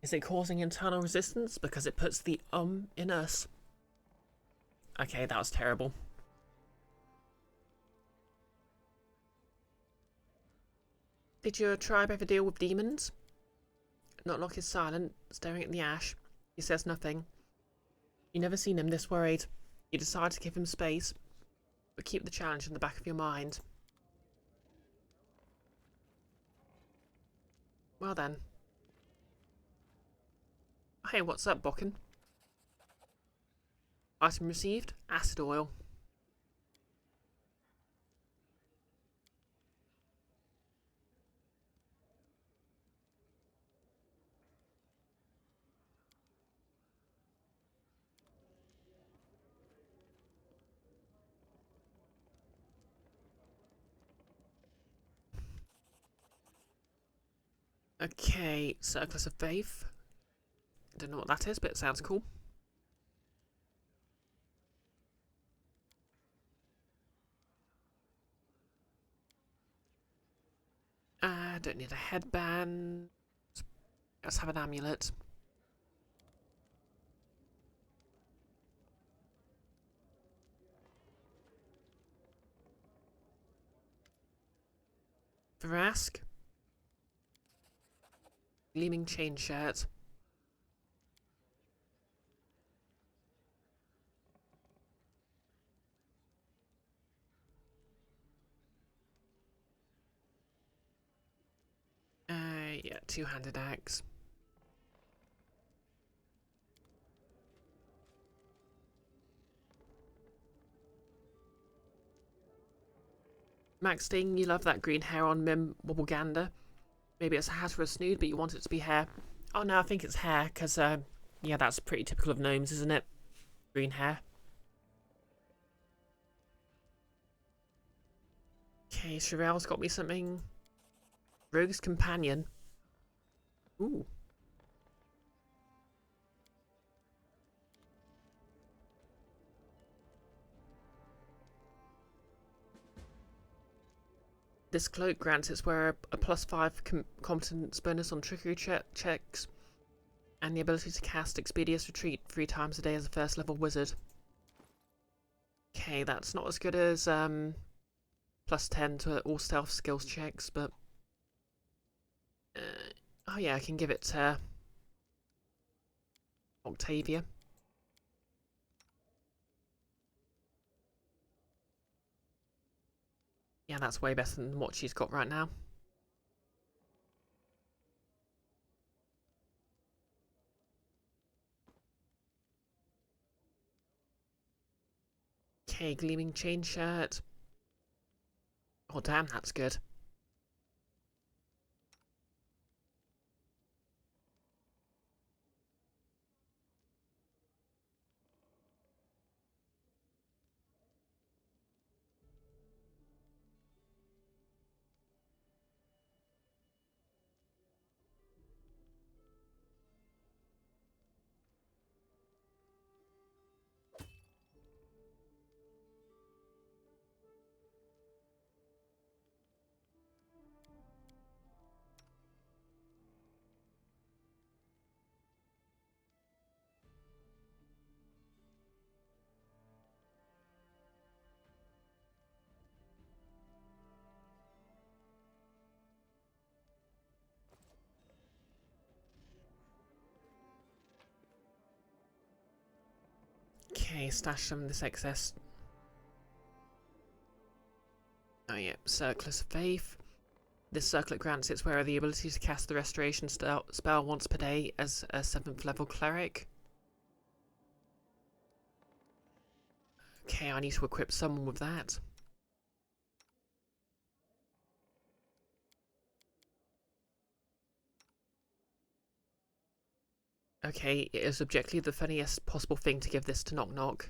Is it causing internal resistance? Because it puts the in us. Okay, that was terrible. Did your tribe ever deal with demons? Knock Knock is silent, staring at the ash. He says nothing. You've never seen him this worried. You decide to give him space, but keep the challenge in the back of your mind. Well then. Hey, what's up, Bokken? Item received? Acid oil. Okay, Circus of Faith. Don't know what that is, but it sounds cool. Don't need a headband. Let's have an amulet. Verask. Gleaming chain shirt. Yeah, two-handed axe. Max Sting, you love that green hair on Mim Wobblegander. Maybe it's a hat or a snood, but you want it to be hair. Oh no, I think it's hair, because, yeah, that's pretty typical of gnomes, isn't it? Green hair. Okay, Sherelle's got me something. Rogue's Companion. Ooh. This cloak grants its wearer a +5 competence bonus on trickery checks, and the ability to cast Expeditious Retreat 3 times a day as a first level wizard. Okay, that's not as good as +10 to all stealth skills checks, but oh yeah, I can give it to Octavia. Yeah, that's way better than what she's got right now. Okay, gleaming chain shirt. Oh damn, that's good. Okay, stash some of this excess. Oh yeah, Circlet of Faith. This circlet grants its wearer the ability to cast the Restoration spell once per day as a 7th level cleric. Okay, I need to equip someone with that. Okay, it is objectively the funniest possible thing to give this to Knock Knock.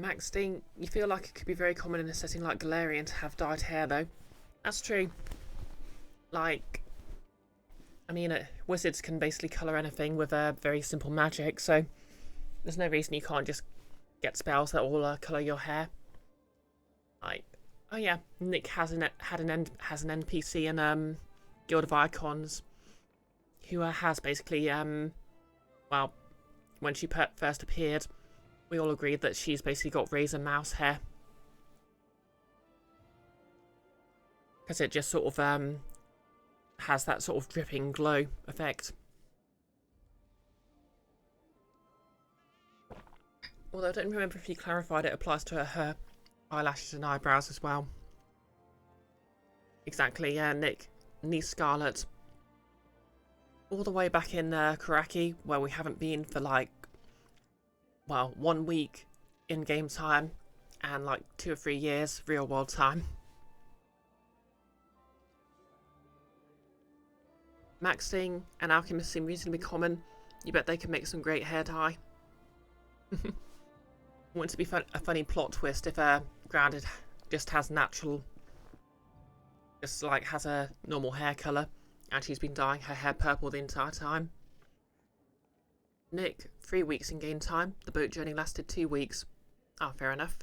Maxting, you feel like it could be very common in a setting like Galarian to have dyed hair, though. That's true. Like, I mean, wizards can basically colour anything with very simple magic, so there's no reason you can't just get spells that will colour your hair. Like, oh yeah, Nick has an NPC in Guild of Icons who has basically well, when she first appeared, we all agreed that she's basically got razor mouse hair. Because it just sort of has that sort of dripping glow effect. Although I don't remember if he clarified it applies to her eyelashes and eyebrows as well. Exactly, yeah, Niece Scarlet. All the way back in Karaki, where we haven't been for like, well, 1 week in game time and like 2 or 3 years real world time. Maxing and Alchemist seem reasonably common. You bet they can make some great hair dye. Want it to be a funny plot twist if Grounded just has natural, just like has a normal hair colour and she's been dyeing her hair purple the entire time. Nick, 3 weeks in game time. The boat journey lasted 2 weeks. Ah, fair enough.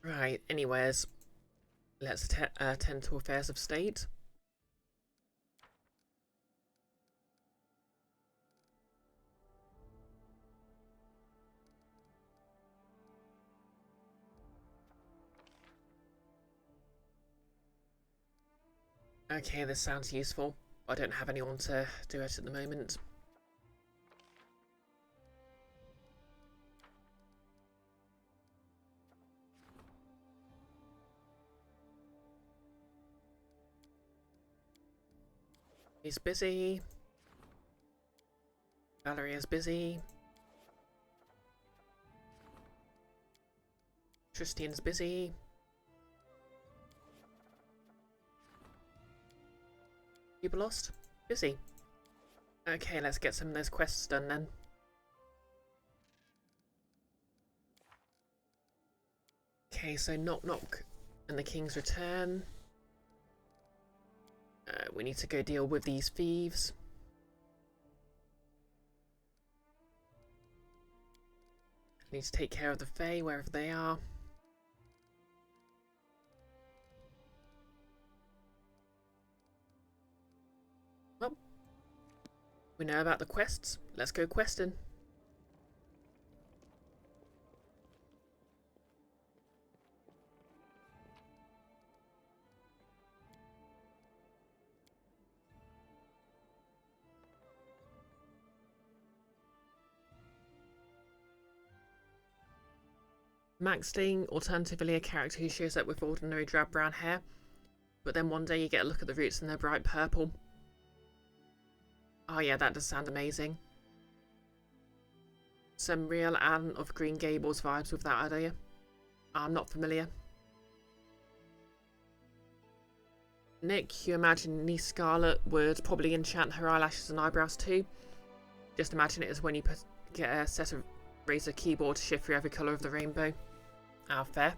Right, anyways, let's attend to affairs of state. Okay, this sounds useful. I don't have anyone to do it at the moment. He's busy. Valeria's busy. Tristian's busy. People lost? Busy. Okay, let's get some of those quests done then. Okay, so Knock Knock and the King's Return. We need to go deal with these thieves. Need to take care of the Fae wherever they are. Well, we know about the quests. Let's go questing. Maxting, alternatively a character who shows up with ordinary drab brown hair, but then one day you get a look at the roots and they're bright purple. Oh yeah, that does sound amazing. Some real Anne of Green Gables vibes with that idea. I'm not familiar. Nick, you imagine Niece Scarlet would probably enchant her eyelashes and eyebrows too. Just imagine it as when you get a set of Razer keyboard to shift through every colour of the rainbow. Ah, fair.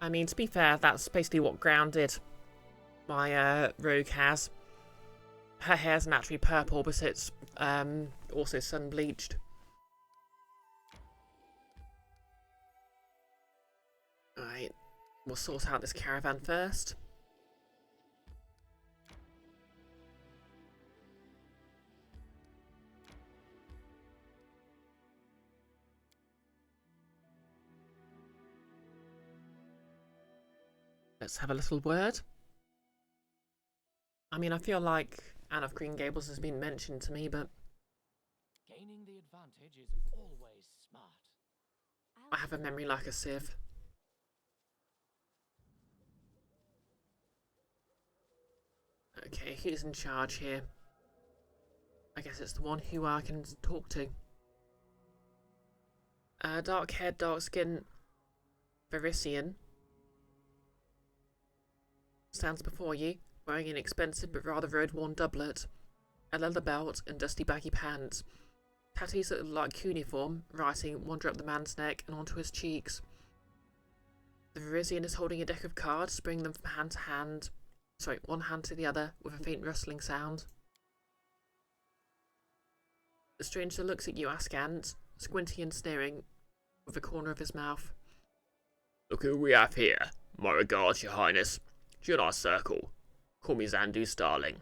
I mean, to be fair, that's basically what Grounded, my rogue, has. Her hair's naturally purple, but it's also sun-bleached. Alright, we'll sort out this caravan first. Let's have a little word. I mean, I feel like Anne of Green Gables has been mentioned to me, but Gaining the advantage is always smart. I have a memory like a sieve. Okay, who's in charge here? I guess it's the one who I can talk to. Dark-haired, dark-skinned, Verisian stands before you, wearing an expensive but rather road-worn doublet, a leather belt, and dusty baggy pants. Tattoos that look like cuneiform writing wander up the man's neck and onto his cheeks. The Verisian is holding a deck of cards, bringing them from hand to hand. Sorry, one hand to the other, with a faint rustling sound. The stranger looks at you askance, squinting and sneering with the corner of his mouth. Look who we have here. My regards, your highness. Join our circle. Call me Zandu Starling.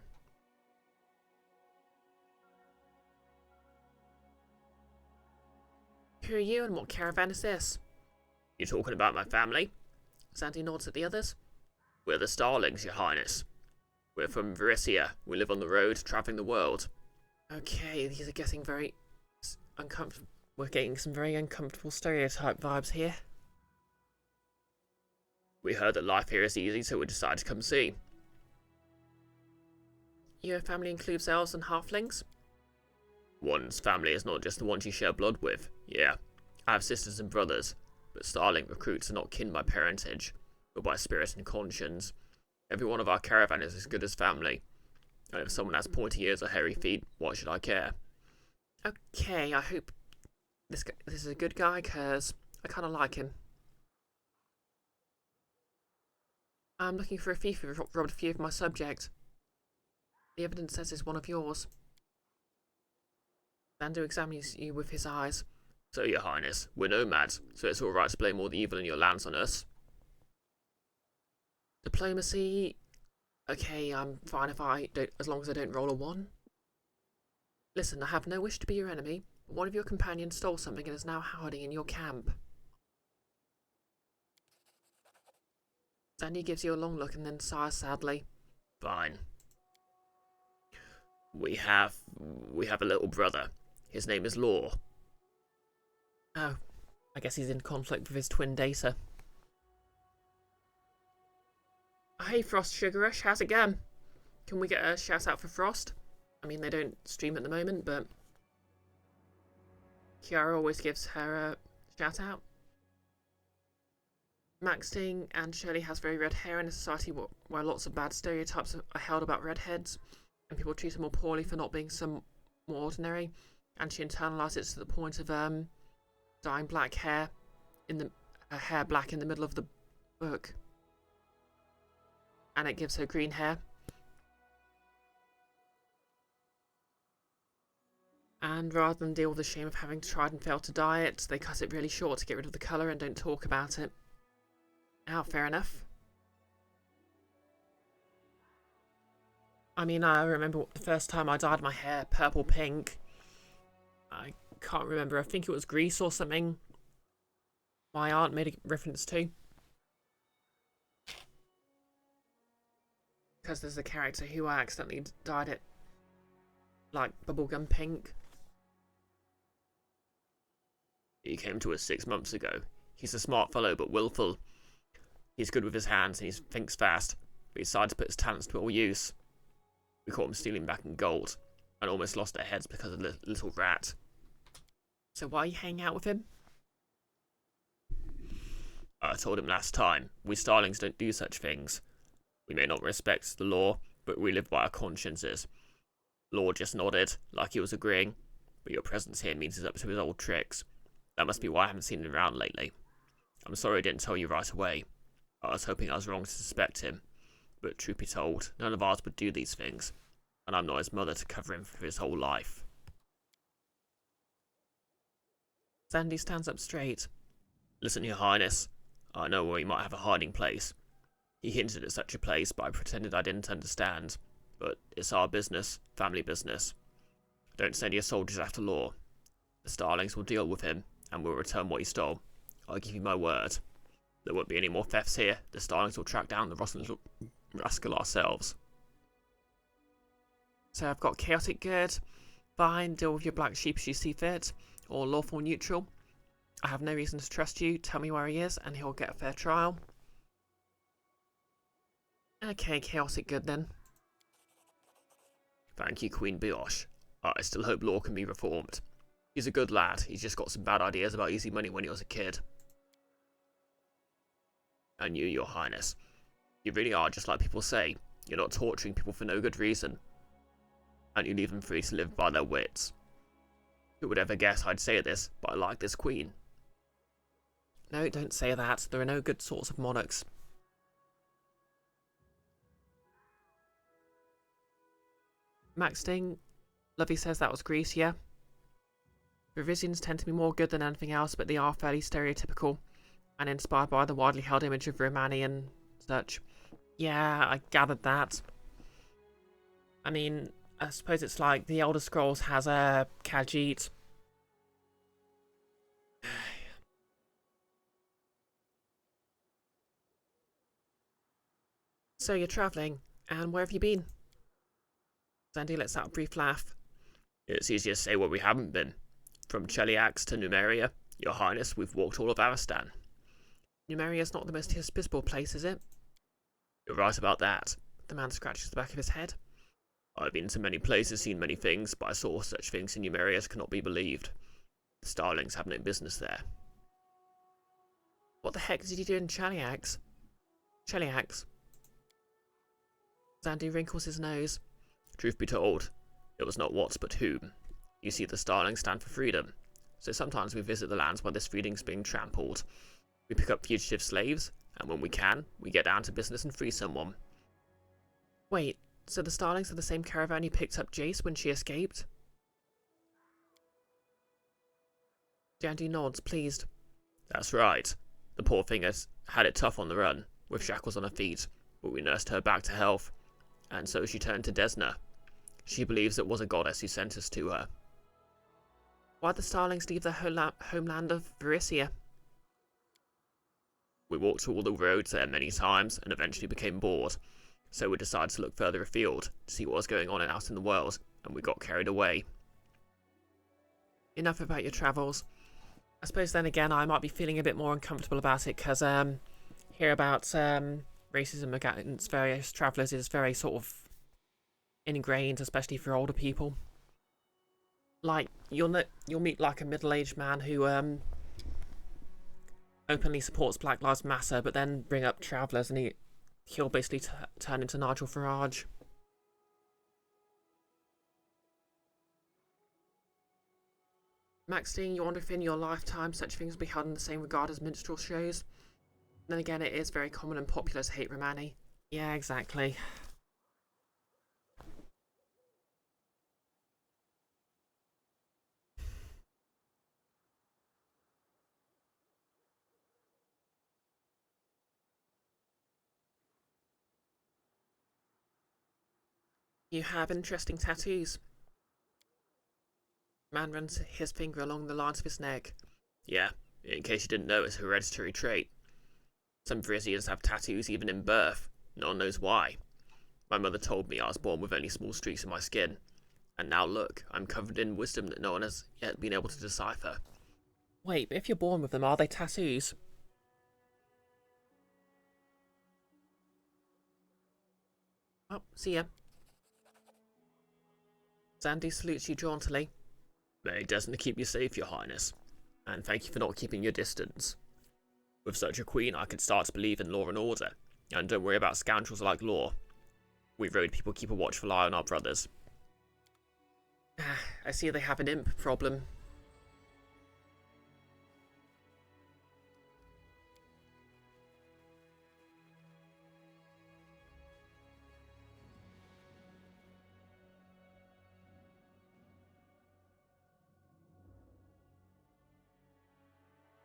Who are you and what caravan is this? You talking about my family? Zandy nods at the others. We're the Starlings, your highness. We're from Verisia. We live on the road, travelling the world. Okay, these are getting very uncomfortable. We're getting some very uncomfortable stereotype vibes here. We heard that life here is easy, so we decided to come see. Your family includes elves and halflings? One's family is not just the ones you share blood with. Yeah, I have sisters and brothers, but Starling recruits are not kin by parentage, but by spirit and conscience. Every one of our caravan is as good as family. And if someone has pointy ears or hairy feet, why should I care? Okay, I hope this is a good guy, cause I kind of like him. I'm looking for a thief who robbed a few of my subject. The evidence says it's one of yours. Zandu examines you with his eyes. So, your highness, we're nomads, so it's alright to blame all the evil in your lands on us. Diplomacy? Okay, I'm fine if I don't, as long as I don't roll a 1. Listen, I have no wish to be your enemy, but one of your companions stole something and is now hiding in your camp. Zandy gives you a long look and then sighs sadly. Fine. We have a little brother. His name is Law. Oh, I guess he's in conflict with his twin Data. Hey Frost Sugar Rush, how's it going? Can we get a shout out for Frost? I mean, they don't stream at the moment, but Kiara always gives her a shout out. Maxting and Shirley has very red hair in a society where lots of bad stereotypes are held about redheads, and people treat her more poorly for not being some more ordinary, and she internalises it to the point of dyeing black hair her hair black in the middle of the book, and it gives her green hair. And rather than deal with the shame of having tried and failed to dye it, they cut it really short to get rid of the colour and don't talk about it. Oh, fair enough. I mean, I remember the first time I dyed my hair purple pink. I can't remember, I think it was Grease or something my aunt made a reference to. Because there's a character who I accidentally dyed it like bubblegum pink. He came to us 6 months ago. He's a smart fellow, but willful. He's good with his hands and he thinks fast, but he decided to put his talents to all use. We caught him stealing back in gold, and almost lost our heads because of the little rat. So why are you hanging out with him? I told him last time, we Starlings don't do such things. We may not respect the law, but we live by our consciences. Law just nodded, like he was agreeing, but your presence here means he's up to his old tricks. That must be why I haven't seen him around lately. I'm sorry I didn't tell you right away. I was hoping I was wrong to suspect him, but truth be told, none of ours would do these things, and I'm not his mother to cover him for his whole life. Sandy stands up straight. Listen, your highness, I know where he might have a hiding place. He hinted at such a place, but I pretended I didn't understand. But it's our business, family business. Don't send your soldiers after Law. The Starlings will deal with him, and will return what he stole. I give you my word. There won't be any more thefts here. The Starlings will track down the rotten little rascal ourselves. So I've got chaotic good, fine, deal with your black sheep as you see fit, or lawful neutral. I have no reason to trust you. Tell me where he is, and he'll get a fair trial. Okay, chaotic good then. Thank you, Queen Brioche. I still hope Law can be reformed. He's a good lad. He's just got some bad ideas about easy money when he was a kid. And you, Your Highness. You really are just like people say. You're not torturing people for no good reason. And you leave them free to live by their wits. Who would ever guess I'd say this, but I like this queen. No, don't say that. There are no good sorts of monarchs. Maxting, Lovey says that was Greece, yeah? Parisians tend to be more good than anything else, but they are fairly stereotypical and inspired by the widely held image of Romani and such. Yeah, I gathered that. I mean, I suppose it's like the Elder Scrolls has a Khajiit. So you're travelling, and where have you been? Sandy lets out a brief laugh. It's easier to say where we haven't been. From Cheliax to Numeria, Your Highness, we've walked all of Aristan. Numeria's not the most hospitable place, is it? You're right about that. The man scratches the back of his head. I've been to many places, seen many things, but I saw such things in Numeria as cannot be believed. The starlings have no business there. What the heck did you do in Cheliax? Cheliax? Sandy wrinkles his nose. Truth be told, it was not what but whom. You see, the starlings stand for freedom, so sometimes we visit the lands where this freedom's being trampled. We pick up fugitive slaves, and when we can, we get down to business and free someone. Wait, so the starlings are the same caravan you picked up Jace when she escaped? Jandy nods, pleased. That's right. The poor thing has had it tough on the run, with shackles on her feet, but we nursed her back to health, and so she turned to Desna. She believes it was a goddess who sent us to her. Why'd the starlings leave their homeland of Varisia? We walked all the roads there many times, and eventually became bored, so we decided to look further afield, to see what was going on out in the world, and we got carried away. Enough about your travels. I suppose then again I might be feeling a bit more uncomfortable about it, because hear about racism against various travellers is very sort of ingrained, especially for older people. Like, you'll meet like a middle-aged man who openly supports Black Lives Matter, but then bring up travellers and he'll basically turn into Nigel Farage. Maxine, you wonder if in your lifetime such things will be held in the same regard as minstrel shows? Then again, it is very common and popular to hate Romani. Yeah, exactly. You have interesting tattoos. Man runs his finger along the lines of his neck. Yeah, in case you didn't know, it's a hereditary trait. Some Frisians have tattoos even in birth. No one knows why. My mother told me I was born with only small streaks in my skin. And now look, I'm covered in wisdom that no one has yet been able to decipher. Wait, but if you're born with them, are they tattoos? Oh, see ya. Sandy salutes you jauntily. May Desna keep you safe, Your Highness. And thank you for not keeping your distance. With such a queen, I could start to believe in law and order. And don't worry about scoundrels like Law. We road people keep a watchful eye on our brothers. I see they have an imp problem.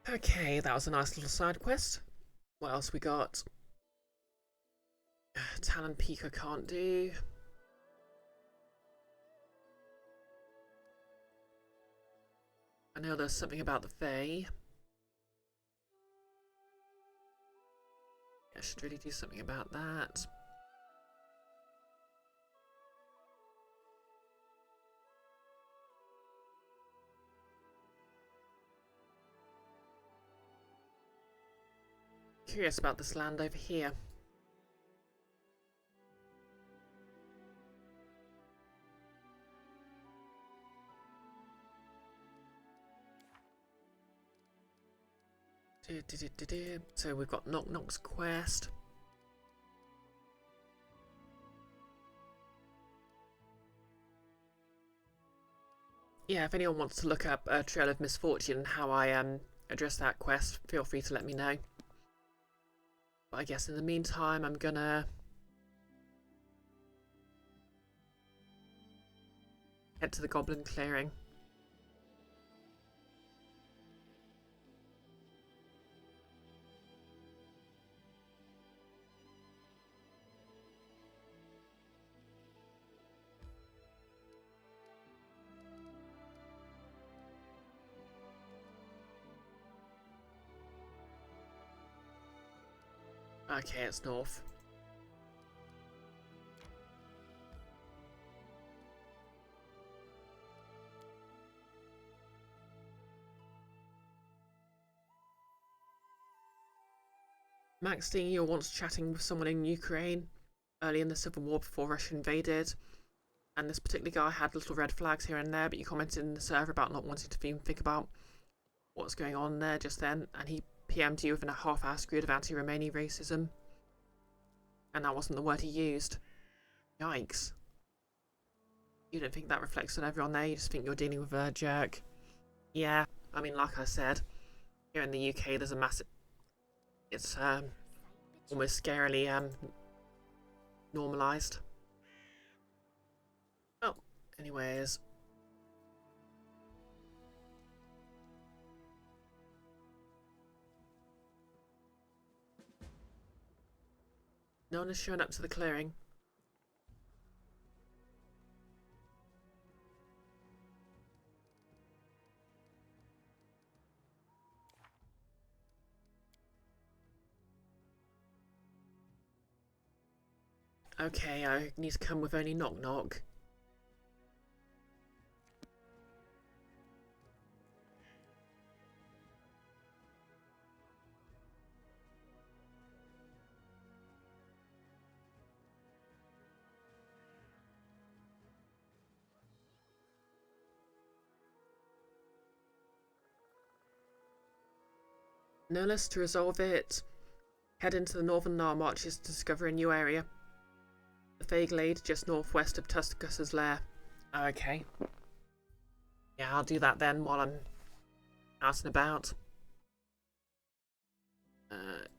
Okay, that was a nice little side quest. What else we got? Talon Peak I can't do. I know there's something about the Fae. I should really do something about that. Curious about this land over here. So we've got Knock Knock's quest. Yeah, if anyone wants to look up a Trail of Misfortune and how I address that quest, feel free to let me know. But I guess in the meantime, I'm gonna head to the Goblin clearing. Okay, it's north. Max D, you were once chatting with someone in Ukraine early in the Civil War before Russia invaded, and this particular guy had little red flags here and there, but you commented in the server about not wanting to even think about what's going on there just then, and he PM'd you within a half-hour screed of anti-Romani racism, and that wasn't the word he used. Yikes. You don't think that reflects on everyone there, you just think you're dealing with a jerk. Yeah, I mean, like I said, here in the UK there's a massive... It's almost scarily normalised. Oh, anyways. No one has shown up to the clearing. Okay, I need to come with only Knock Knock. No less to resolve it. Head into the northern Nile marches to discover a new area. The Fayglade just northwest of Tuscus's lair. Okay. Yeah, I'll do that then while I'm out and about.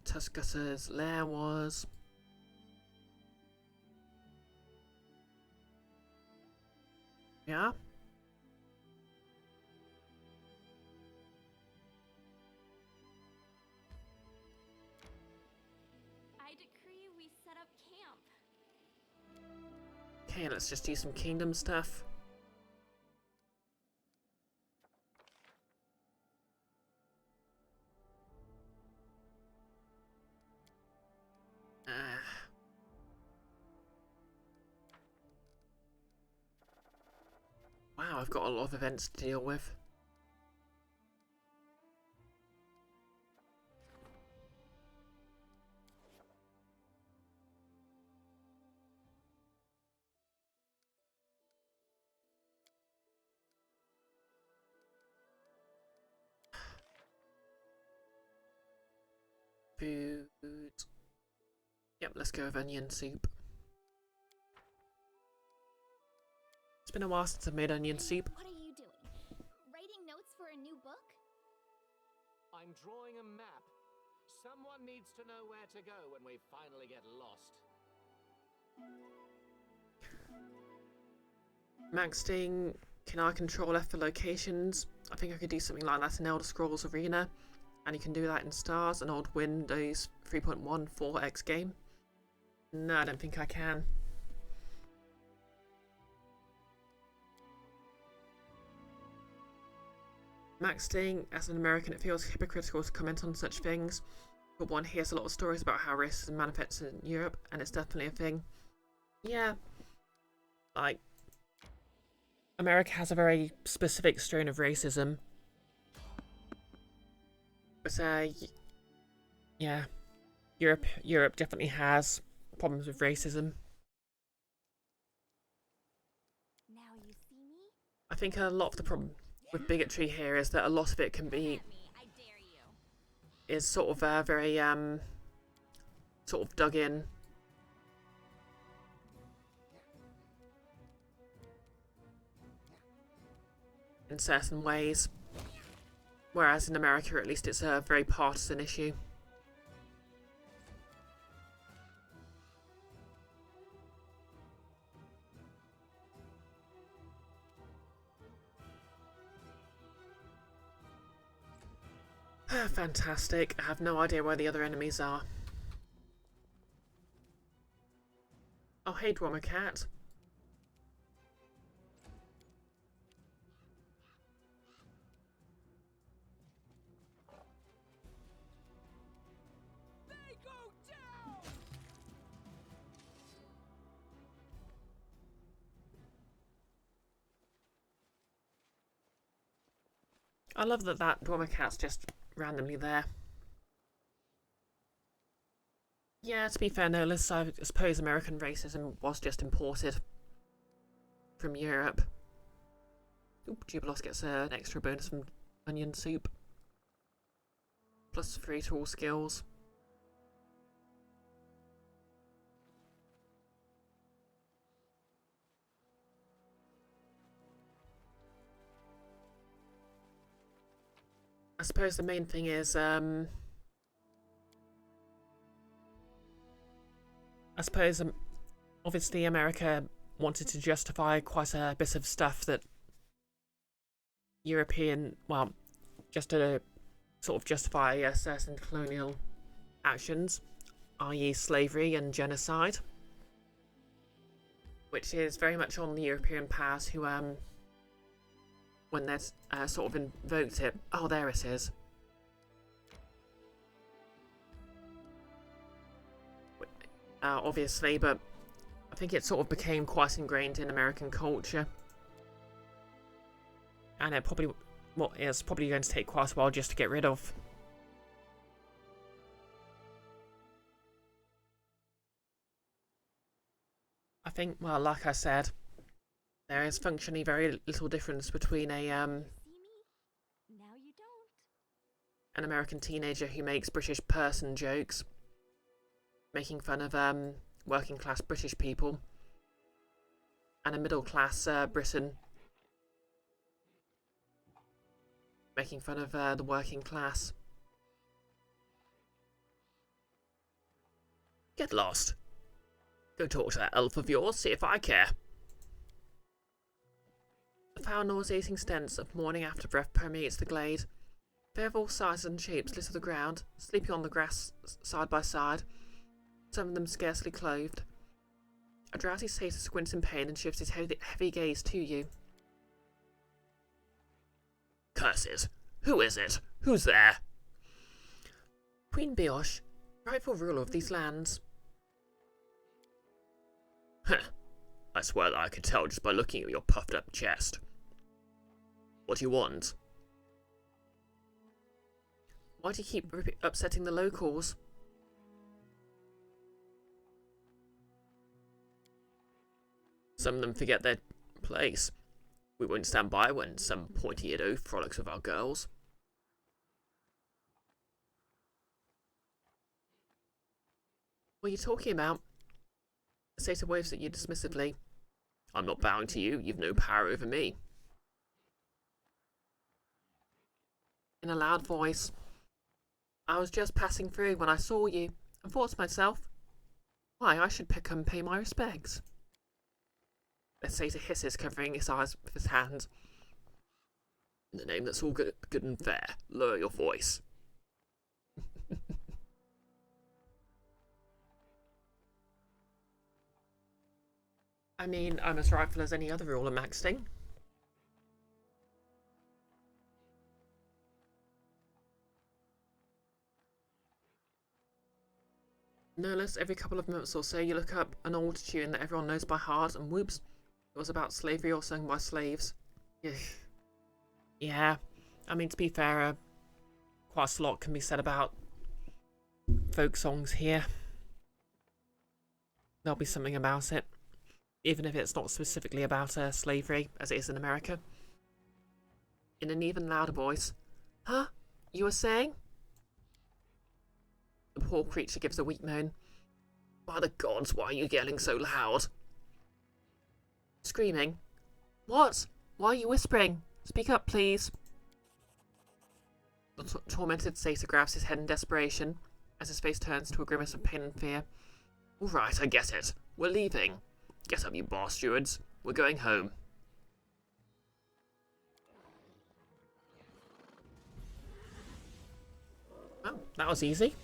Tuscus's lair was... Yeah? I decree we set up camp. Okay, let's just do some kingdom stuff. Wow, I've got a lot of events to deal with. Food. Yep, let's go with onion soup. It's been a while since I've made onion soup. What are you doing? Writing notes for a new book? I'm drawing a map. Someone needs to know where to go when we finally get lost. Maxting, can I control F for locations? I think I could do something like that in Elder Scrolls Arena. And you can do that in Stars, an old Windows 3.1 4X game. No, I don't think I can. Maxting, as an American, it feels hypocritical to comment on such things. But one hears a lot of stories about how racism manifests in Europe, and it's definitely a thing. Yeah. Like, America has a very specific strain of racism. But, yeah. Europe definitely has problems with racism. Now you see me? I think a lot of the problem with bigotry here is that a lot of it can be... At me, I dare you. is sort of very sort of dug in. In certain ways. Whereas in America, at least, it's a very partisan issue. Fantastic. I have no idea where the other enemies are. Oh, hey, Drummer Cat. I love that that Drummer Cat's just randomly there. Yeah, to be fair, Nolas, I suppose American racism was just imported from Europe. Oop, Jubilos gets an extra bonus from onion soup. Plus 3 to all skills. I suppose the main thing is, I suppose, obviously America wanted to justify quite a bit of stuff that European, well, just to sort of justify certain colonial actions, i.e. slavery and genocide, which is very much on the European powers who, when they've sort of invoked it. Oh, there it is. Obviously, but I think it sort of became quite ingrained in American culture. And it probably, well, it's probably going to take quite a while just to get rid of. I think, well, like I said, there is functionally very little difference between a See me? Now you don't. an American teenager who makes British person jokes, making fun of working class British people, and a middle class Briton making fun of the working class. Get lost. Go talk to that elf of yours, see if I care. The foul nauseating stench of morning afterbreath permeates the glade. They of all sizes and shapes litter the ground, sleeping on the grass side by side, some of them scarcely clothed. A drowsy satyr squints in pain and shifts his heavy gaze to you. Curses. Who is it? Who's there? Queen Brioche, rightful ruler of these lands. Huh. I swear that I could tell just by looking at your puffed up chest. What do you want? Why do you keep upsetting the locals? Some of them forget their place. We won't stand by when some pointy-eared oaf frolics with our girls. What are you talking about? The satyr waves at you dismissively. I'm not bowing to you. You've no power over me. In a loud voice. I was just passing through when I saw you, and thought to myself, why, I should come pay my respects. The satyr hisses, covering his eyes with his hand. In the name that's all good and fair, lower your voice. I mean, I'm as rightful as any other ruler, Maxting. Nurless, every couple of months or so you look up an old tune that everyone knows by heart, and whoops, it was about slavery or sung by slaves. Yeah, I mean, to be fair, quite a lot can be said about folk songs here. There'll be something about it, even if it's not specifically about slavery, as it is in America. In an even louder voice, huh? You were saying? The poor creature gives a weak moan. By the gods, why are you yelling so loud? Screaming. What? Why are you whispering? Speak up, please. The tormented satyr grabs his head in desperation, as his face turns to a grimace of pain and fear. All right, I get it. We're leaving. Get up, you bar stewards. We're going home. Well, that was easy.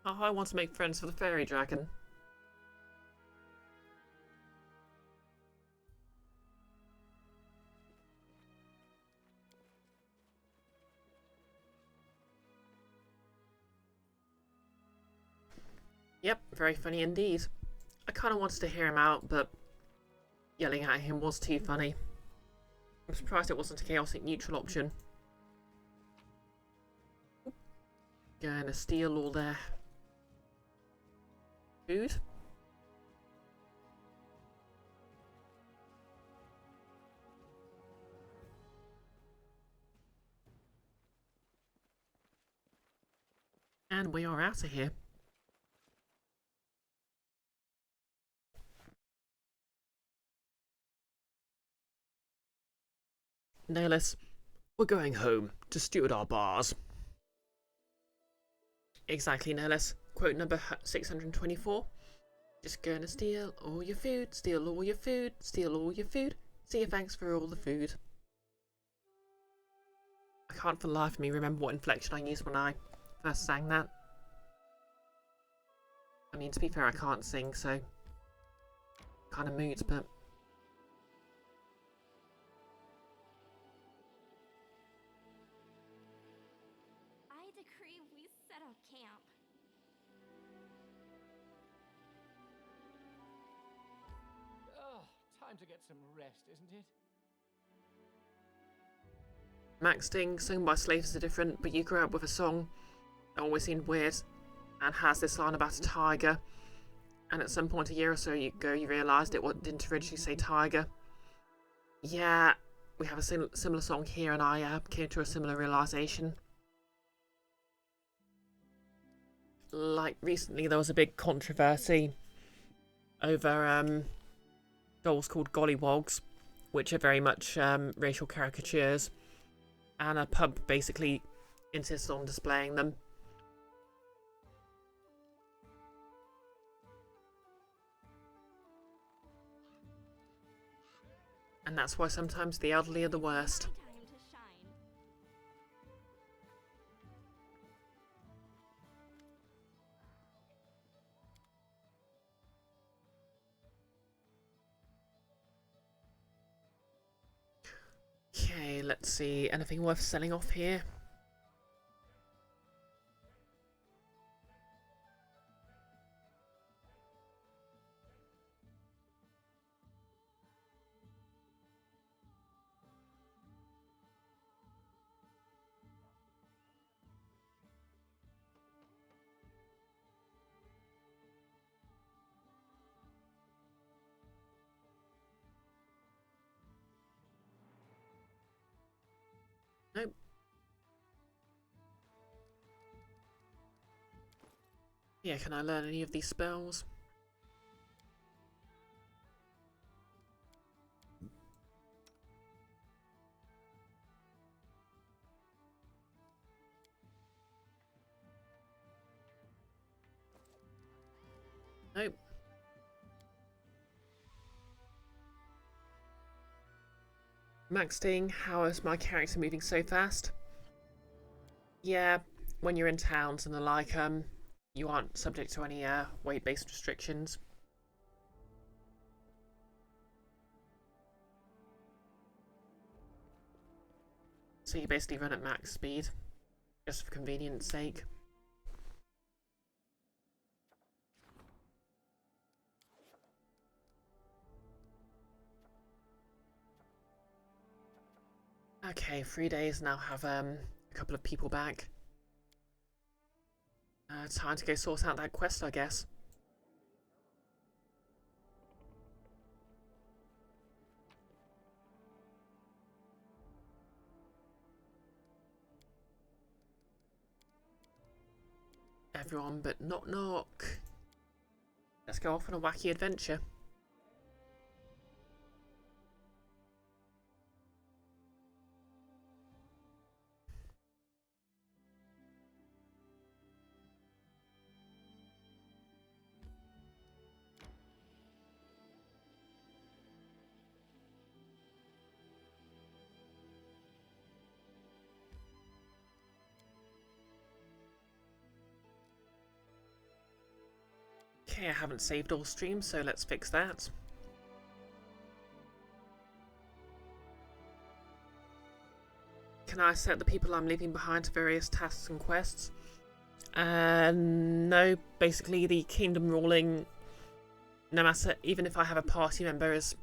Oh, I want to make friends with the fairy dragon. Yep, very funny indeed. I kind of wanted to hear him out, but yelling at him was too funny. I'm surprised it wasn't a chaotic neutral option. Gonna steal all their food. And we are out of here. Nihilus, we're going home to steward our bars. Exactly, Nihilus. Quote number 624. Just gonna steal all your food, steal all your food, steal all your food. See you, thanks for all the food. I can't for the life of me remember what inflection I used when I first sang that. I mean, to be fair, I can't sing, so kind of moot, but I decree we set up camp. Oh, time to get some rest, isn't it? Max Sting, sung by slaves, are different, but you grew up with a song that always seemed weird and has this line about a tiger, and at some point a year or so ago you realised it didn't originally say tiger. Yeah, we have a similar song here, and I came to a similar realisation. Like recently there was a big controversy over dolls called gollywogs, which are very much racial caricatures, and a pub basically insists on displaying them. And that's why sometimes the elderly are the worst. My time to shine. Okay, let's see. Anything worth selling off here? Nope. Yeah, can I learn any of these spells? Nope. Max Sting, how is my character moving so fast? Yeah, when you're in towns and the like, you aren't subject to any weight-based restrictions. So you basically run at max speed, just for convenience sake. Okay, 3 days, now have a couple of people back. Time to go sort out that quest, I guess. everyone, but knock knock. Let's go off on a wacky adventure. Okay, I haven't saved all streams, so let's fix that. Can I set the people I'm leaving behind to various tasks and quests? No, basically the kingdom ruling, no matter, even if I have a party member as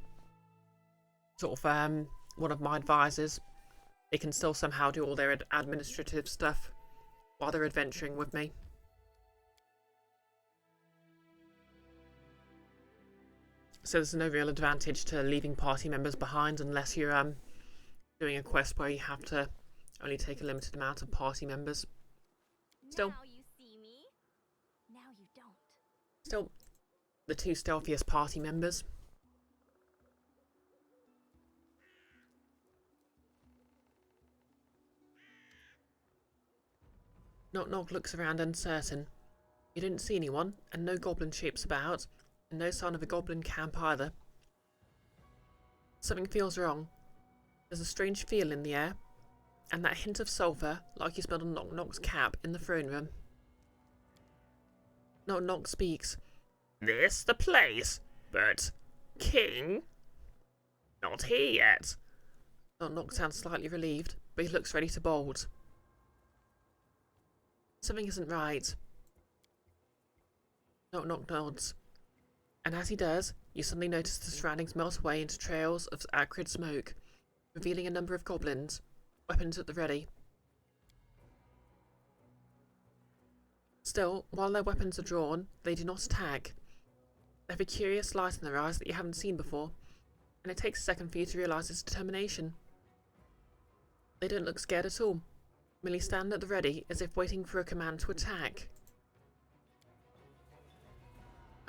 sort of one of my advisors, they can still somehow do all their administrative stuff while they're adventuring with me. So there's no real advantage to leaving party members behind unless you're doing a quest where you have to only take a limited amount of party members. Still, Now you see me. Now you don't. still the two stealthiest party members. Knock Knock looks around uncertain. You didn't see anyone, and no goblin shapes about, and no sign of a goblin camp either. Something feels wrong. There's a strange feel in the air, and that hint of sulphur, like you smelled on Knock Knock's cap in the throne room. Knock Knock speaks. This the place? But King? Not here yet. Knock Knock sounds slightly relieved, but he looks ready to bolt. Something isn't right. Knock Knock nods. And as he does, you suddenly notice the surroundings melt away into trails of acrid smoke, revealing a number of goblins, weapons at the ready. Still, while their weapons are drawn, they do not attack. They have a curious light in their eyes that you haven't seen before, and it takes a second for you to realise its determination. They don't look scared at all, merely stand at the ready as if waiting for a command to attack.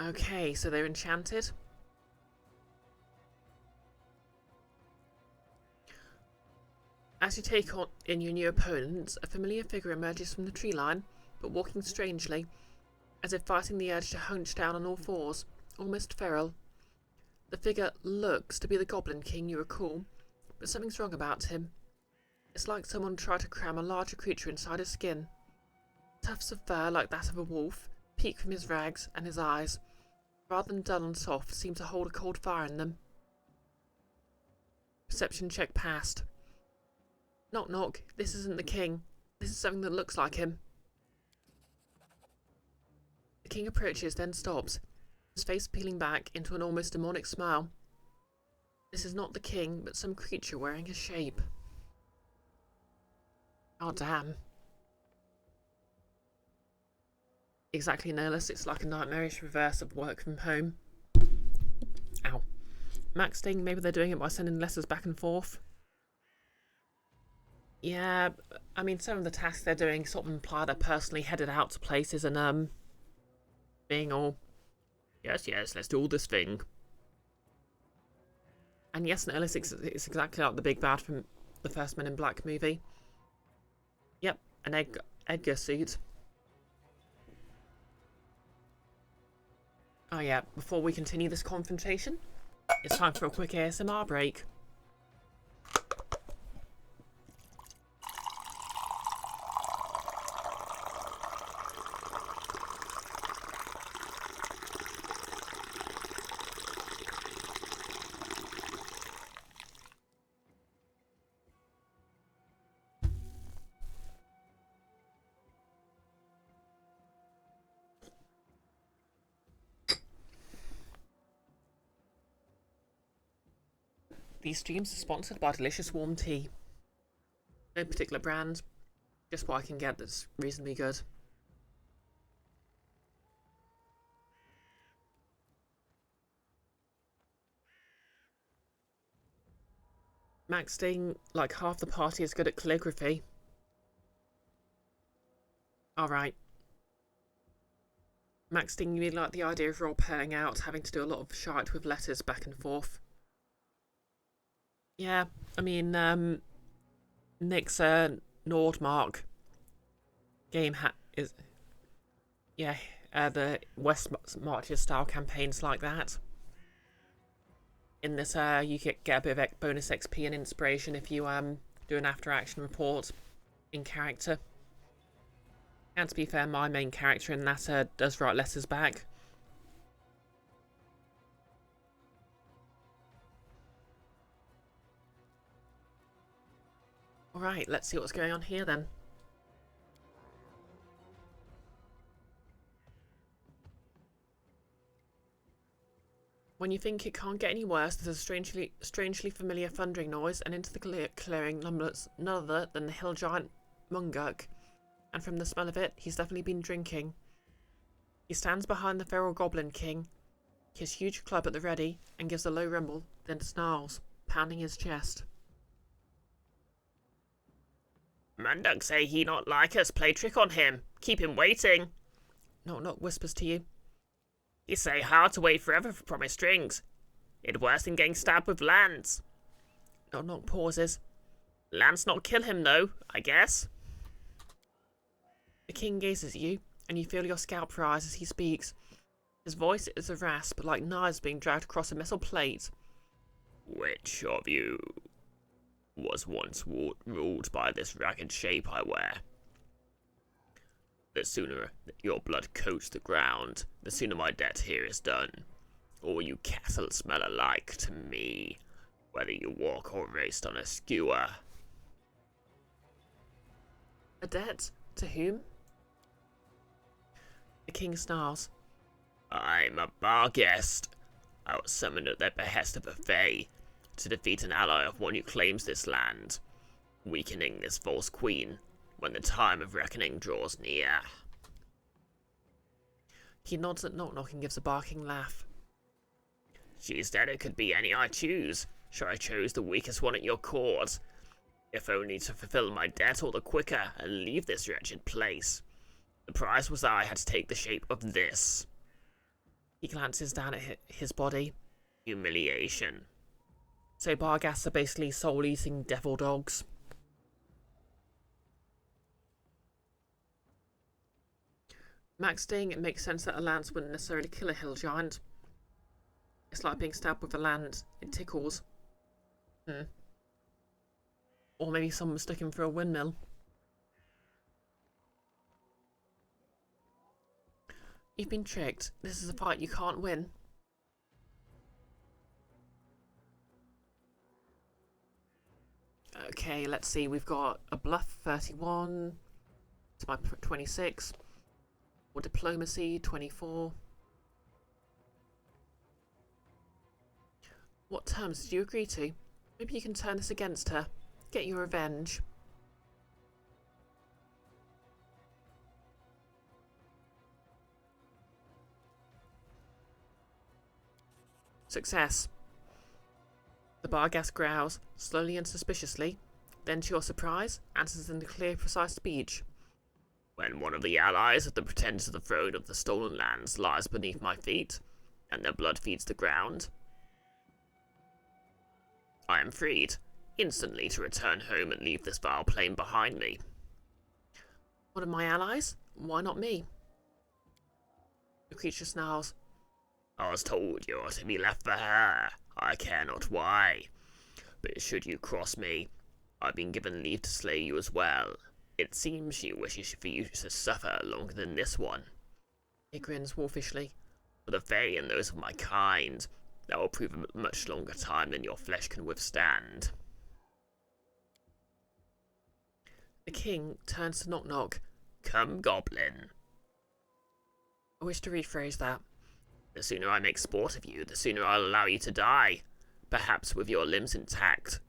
Okay, so they're enchanted. As you take on in your new opponents, a familiar figure emerges from the tree line, but walking strangely, as if fighting the urge to hunch down on all fours, almost feral. The figure looks to be the Goblin King you recall, but something's wrong about him. It's like someone tried to cram a larger creature inside his skin. Tufts of fur like that of a wolf peek from his rags, and his eyes, rather than dull and soft, seem to hold a cold fire in them. Perception check passed. Knock knock, this isn't the king. This is something that looks like him. The king approaches, then stops, his face peeling back into an almost demonic smile. This is not the king, but some creature wearing his shape. Oh damn. Exactly, Nihilus, it's like a nightmarish reverse of work from home. Ow. Maxting, maybe they're doing it by sending letters back and forth. Yeah, I mean, some of the tasks they're doing sort of imply they're personally headed out to places and, being all, Yes, let's do all this thing. and yes, Nihilus, it's exactly like the big bad from the first Men in Black movie. Yep, an Edgar suit. Oh yeah, before we continue this confrontation, it's time for a quick ASMR break. These streams are sponsored by Delicious Warm Tea. No particular brand, just what I can get that's reasonably good. Maxting, like half the party is good at calligraphy. Alright. Max, didn't you really like the idea of role-playing out, having to do a lot of shite with letters back and forth? Yeah, I mean, Nick's Nordmark game is, yeah, the West Marches style campaigns like that. In this, you get a bit of bonus XP and inspiration if you do an after-action report in character. And to be fair, my main character in that does write letters back. Alright, let's see what's going on here then. When you think it can't get any worse, there's a strangely familiar thundering noise, and into the clearing lumbles none other than the hill giant Munguk. And from the smell of it, he's definitely been drinking. He stands behind the feral goblin king, his huge club at the ready, and gives a low rumble, then snarls, pounding his chest. Munduk say he not like us play trick on him. Keep him waiting. Knock whispers to you. He say hard to wait forever for promised strings. It worse than getting stabbed with lance. Knock pauses. Lance not kill him though, I guess. The king gazes at you, and you feel your scalp rise as he speaks. His voice is a rasp, like knives being dragged across a metal plate. Which of you was once ruled by this ragged shape I wear? The sooner your blood coats the ground, the sooner my debt here is done. All you cattle smell alike to me, whether you walk or raced on a skewer. A debt? To whom? The king snarls. I'm a bar guest. I was summoned at the behest of a fae to defeat an ally of one who claims this land, weakening this false queen when the time of reckoning draws near. He nods at Knock and gives a barking laugh. She's dead, it could be any I choose. Sure, I chose the weakest one at your court, if only to fulfill my debt all the quicker and leave this wretched place. The price was I had to take the shape of this. He glances down at his body. Humiliation. So Barghasts are basically soul-eating devil dogs. Max saying it makes sense that a lance wouldn't necessarily kill a hill giant. It's like being stabbed with a lance. It tickles. Or maybe someone was looking for a windmill. You've been tricked. This is a fight you can't win. Okay, let's see. We've got a bluff 31 to my 26. Or diplomacy 24. What terms did you agree to? Maybe you can turn this against her. Get your revenge. Success. The Barghast growls, slowly and suspiciously, then to your surprise, answers in a clear, precise speech. When one of the allies of the pretender to the throne of the stolen lands lies beneath my feet, and their blood feeds the ground, I am freed, instantly to return home and leave this vile plain behind me. One of my allies? Why not me? The creature snarls. I was told you are to be left for her. I care not why. But should you cross me, I've been given leave to slay you as well. It seems she wishes for you to suffer longer than this one. He grins wolfishly. For the Fae and those of my kind, that will prove a much longer time than your flesh can withstand. The king turns to Knock. Come, goblin. I wish to rephrase that. The sooner I make sport of you, the sooner I'll allow you to die. Perhaps with your limbs intact.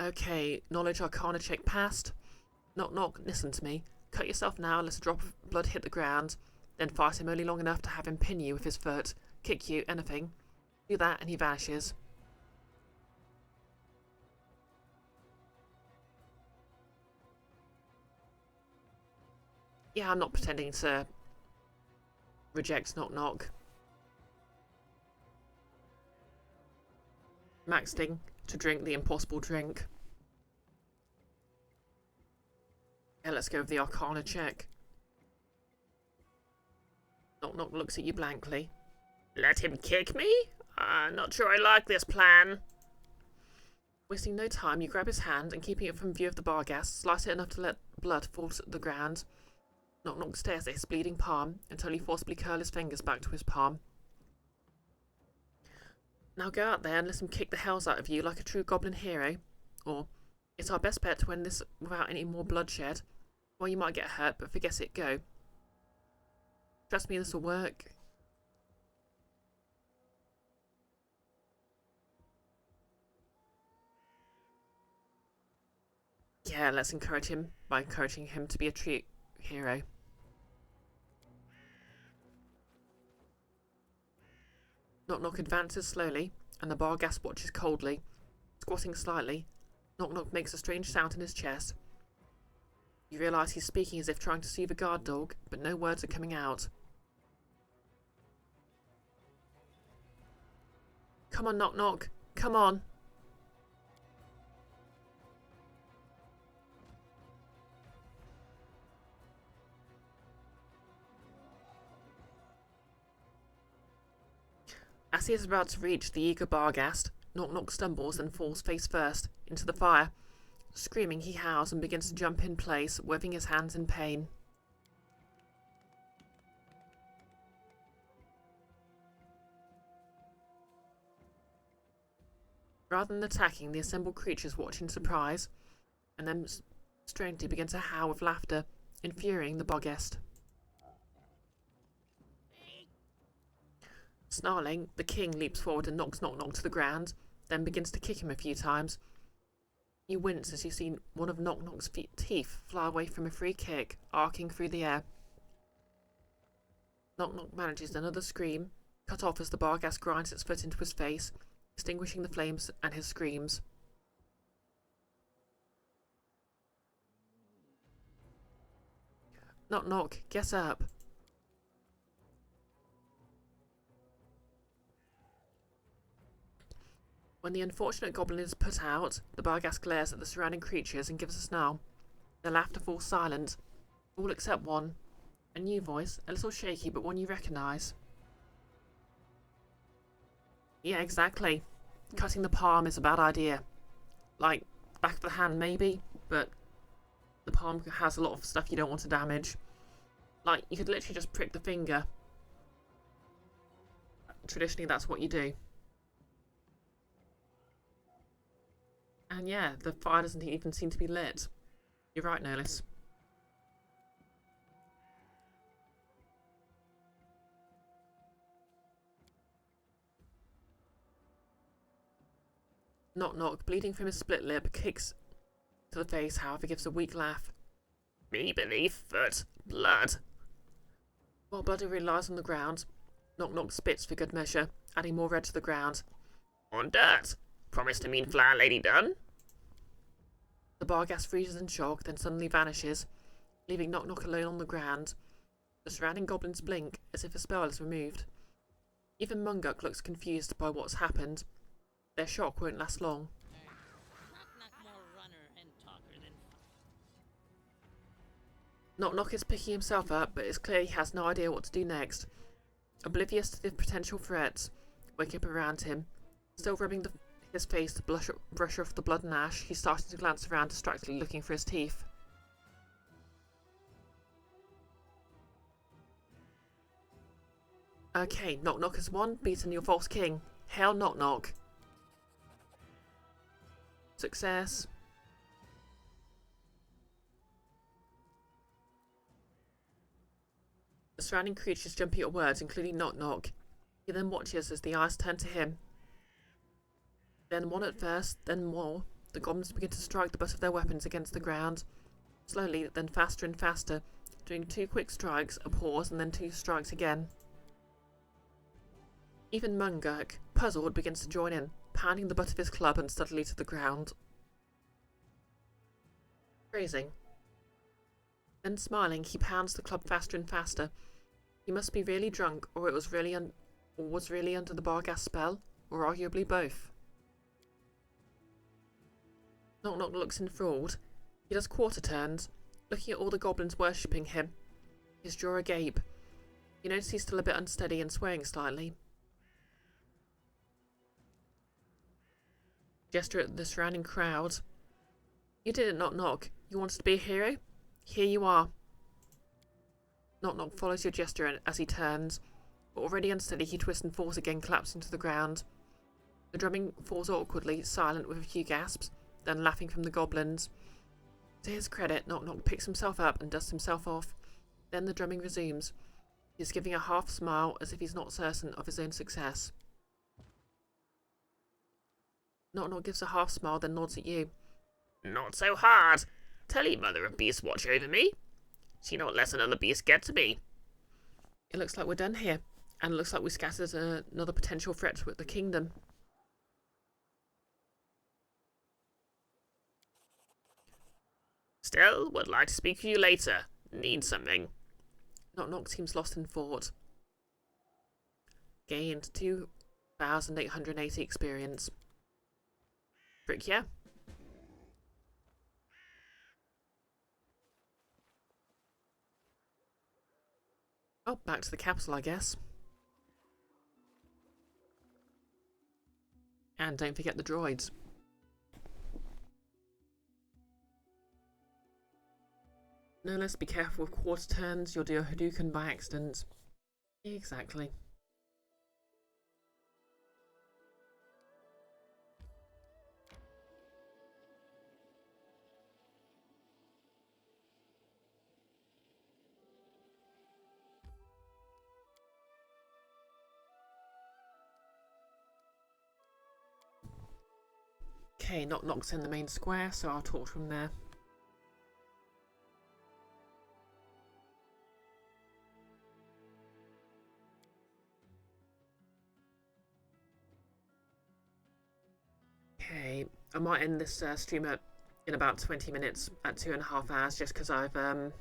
Okay, knowledge arcana check passed. Knock, listen to me. Cut yourself now, let a drop of blood hit the ground. Then fight him only long enough to have him pin you with his foot, kick you, anything. Do that and he vanishes. Yeah, I'm not pretending to reject Knock Knock. Maxting to drink the impossible drink. Yeah, let's go with the Arcana check. Knock Knock looks at you blankly. Let him kick me? Not sure I like this plan. Wasting no time, you grab his hand and, keeping it from view of the bar gas, slice it enough to let blood fall to the ground. Knock Knock stares at his bleeding palm until you forcibly curl his fingers back to his palm. Now go out there and let him kick the hells out of you like a true goblin hero. Or, it's our best bet to win this without any more bloodshed. Well, you might get hurt, but forget it, go. Trust me, this will work. Yeah, let's encourage him by encouraging him to be a true hero. Knock Knock advances slowly, and the bar gas watches coldly. Squatting slightly, Knock Knock makes a strange sound in his chest. You realise he's speaking as if trying to soothe a guard dog, but no words are coming out. Come on, Knock Knock. Come on. As he is about to reach the eager Barghast, Knock Knock stumbles and falls face first into the fire. Screaming, he howls and begins to jump in place, waving his hands in pain. Rather than attacking, the assembled creatures watch in surprise, and then strangely begin to howl with laughter, infuriating the Barghast. Snarling, the king leaps forward and knocks Knock Knock to the ground, then begins to kick him a few times. You wince as you see one of Knock Knock's teeth fly away from a free kick, arcing through the air. Knock Knock manages another scream, cut off as the Barghast grinds its foot into his face, extinguishing the flames and his screams. Knock Knock, get up. When the unfortunate goblin is put out, the Barghast glares at the surrounding creatures and gives a snarl. Their laughter falls silent, all except one. A new voice, a little shaky, but one you recognise. Yeah, exactly. Cutting the palm is a bad idea. Like, back of the hand maybe, but the palm has a lot of stuff you don't want to damage. Like, you could literally just prick the finger. Traditionally, that's what you do. And yeah, the fire doesn't even seem to be lit. You're right, Nerlis. Knock Knock, bleeding from his split lip, kicks to the face, however, gives a weak laugh. Me believe that blood. While Bloody lies on the ground, Knock Knock spits for good measure, adding more red to the ground. On dirt. Promise to mean Flower Lady done? The Barghast freezes in shock, then suddenly vanishes, leaving Knock Knock alone on the ground. The surrounding goblins blink as if a spell is removed. Even Munguk looks confused by what's happened. Their shock won't last long. Knock Knock is picking himself up, but it's clear he has no idea what to do next. Oblivious to the potential threats waking up around him, still rubbing his face to brush off the blood and ash, he's starting to glance around distractedly looking for his teeth. Okay, Knock Knock has won, beaten your false king. Hail Knock Knock. Success. The surrounding creatures jump at your words, including Knock Knock. He then watches as the eyes turn to him. Then one at first, then more. The goblins begin to strike the butt of their weapons against the ground. Slowly, then faster and faster, doing 2 quick strikes, a pause, and then 2 strikes again. Even Munguk, puzzled, begins to join in, pounding the butt of his club unsteadily to the ground. Phrasing. Then smiling, he pounds the club faster and faster. He must be really drunk, or it was really under the bar gas spell, or arguably both. Knock Knock looks enthralled. He does quarter turns, looking at all the goblins worshipping him. His jaw agape. You notice he's still a bit unsteady and swearing slightly. Gesture at the surrounding crowd. You did it, Knock Knock. You wanted to be a hero? Here you are. Knock Knock follows your gesture as he turns, but already unsteady he twists and falls again, collapsing to the ground. The drumming falls awkwardly, silent with a few gasps, then laughing from the goblins. To his credit, Knock Knock picks himself up and dusts himself off. Then the drumming resumes. He is giving a half smile as if he's not certain of his own success. Knock Knock gives a half smile, then nods at you. Not so hard. Tell your mother of beasts watch over me. She not less another beast get to be. It looks like we're done here, and it looks like we scattered another potential threat to the kingdom. Still, would like to speak to you later. Need something. Knock Knock seems lost in thought. Gained 2,880 experience. Frick yeah. Oh, back to the capital, I guess. And don't forget the droids. No, let's be careful with quarter turns. You'll do a Hadouken by accident. Exactly. Okay, Knock Knock's in the main square, so I'll talk from there. Okay, I might end this stream in about 20 minutes at 2.5 hours, just because I've got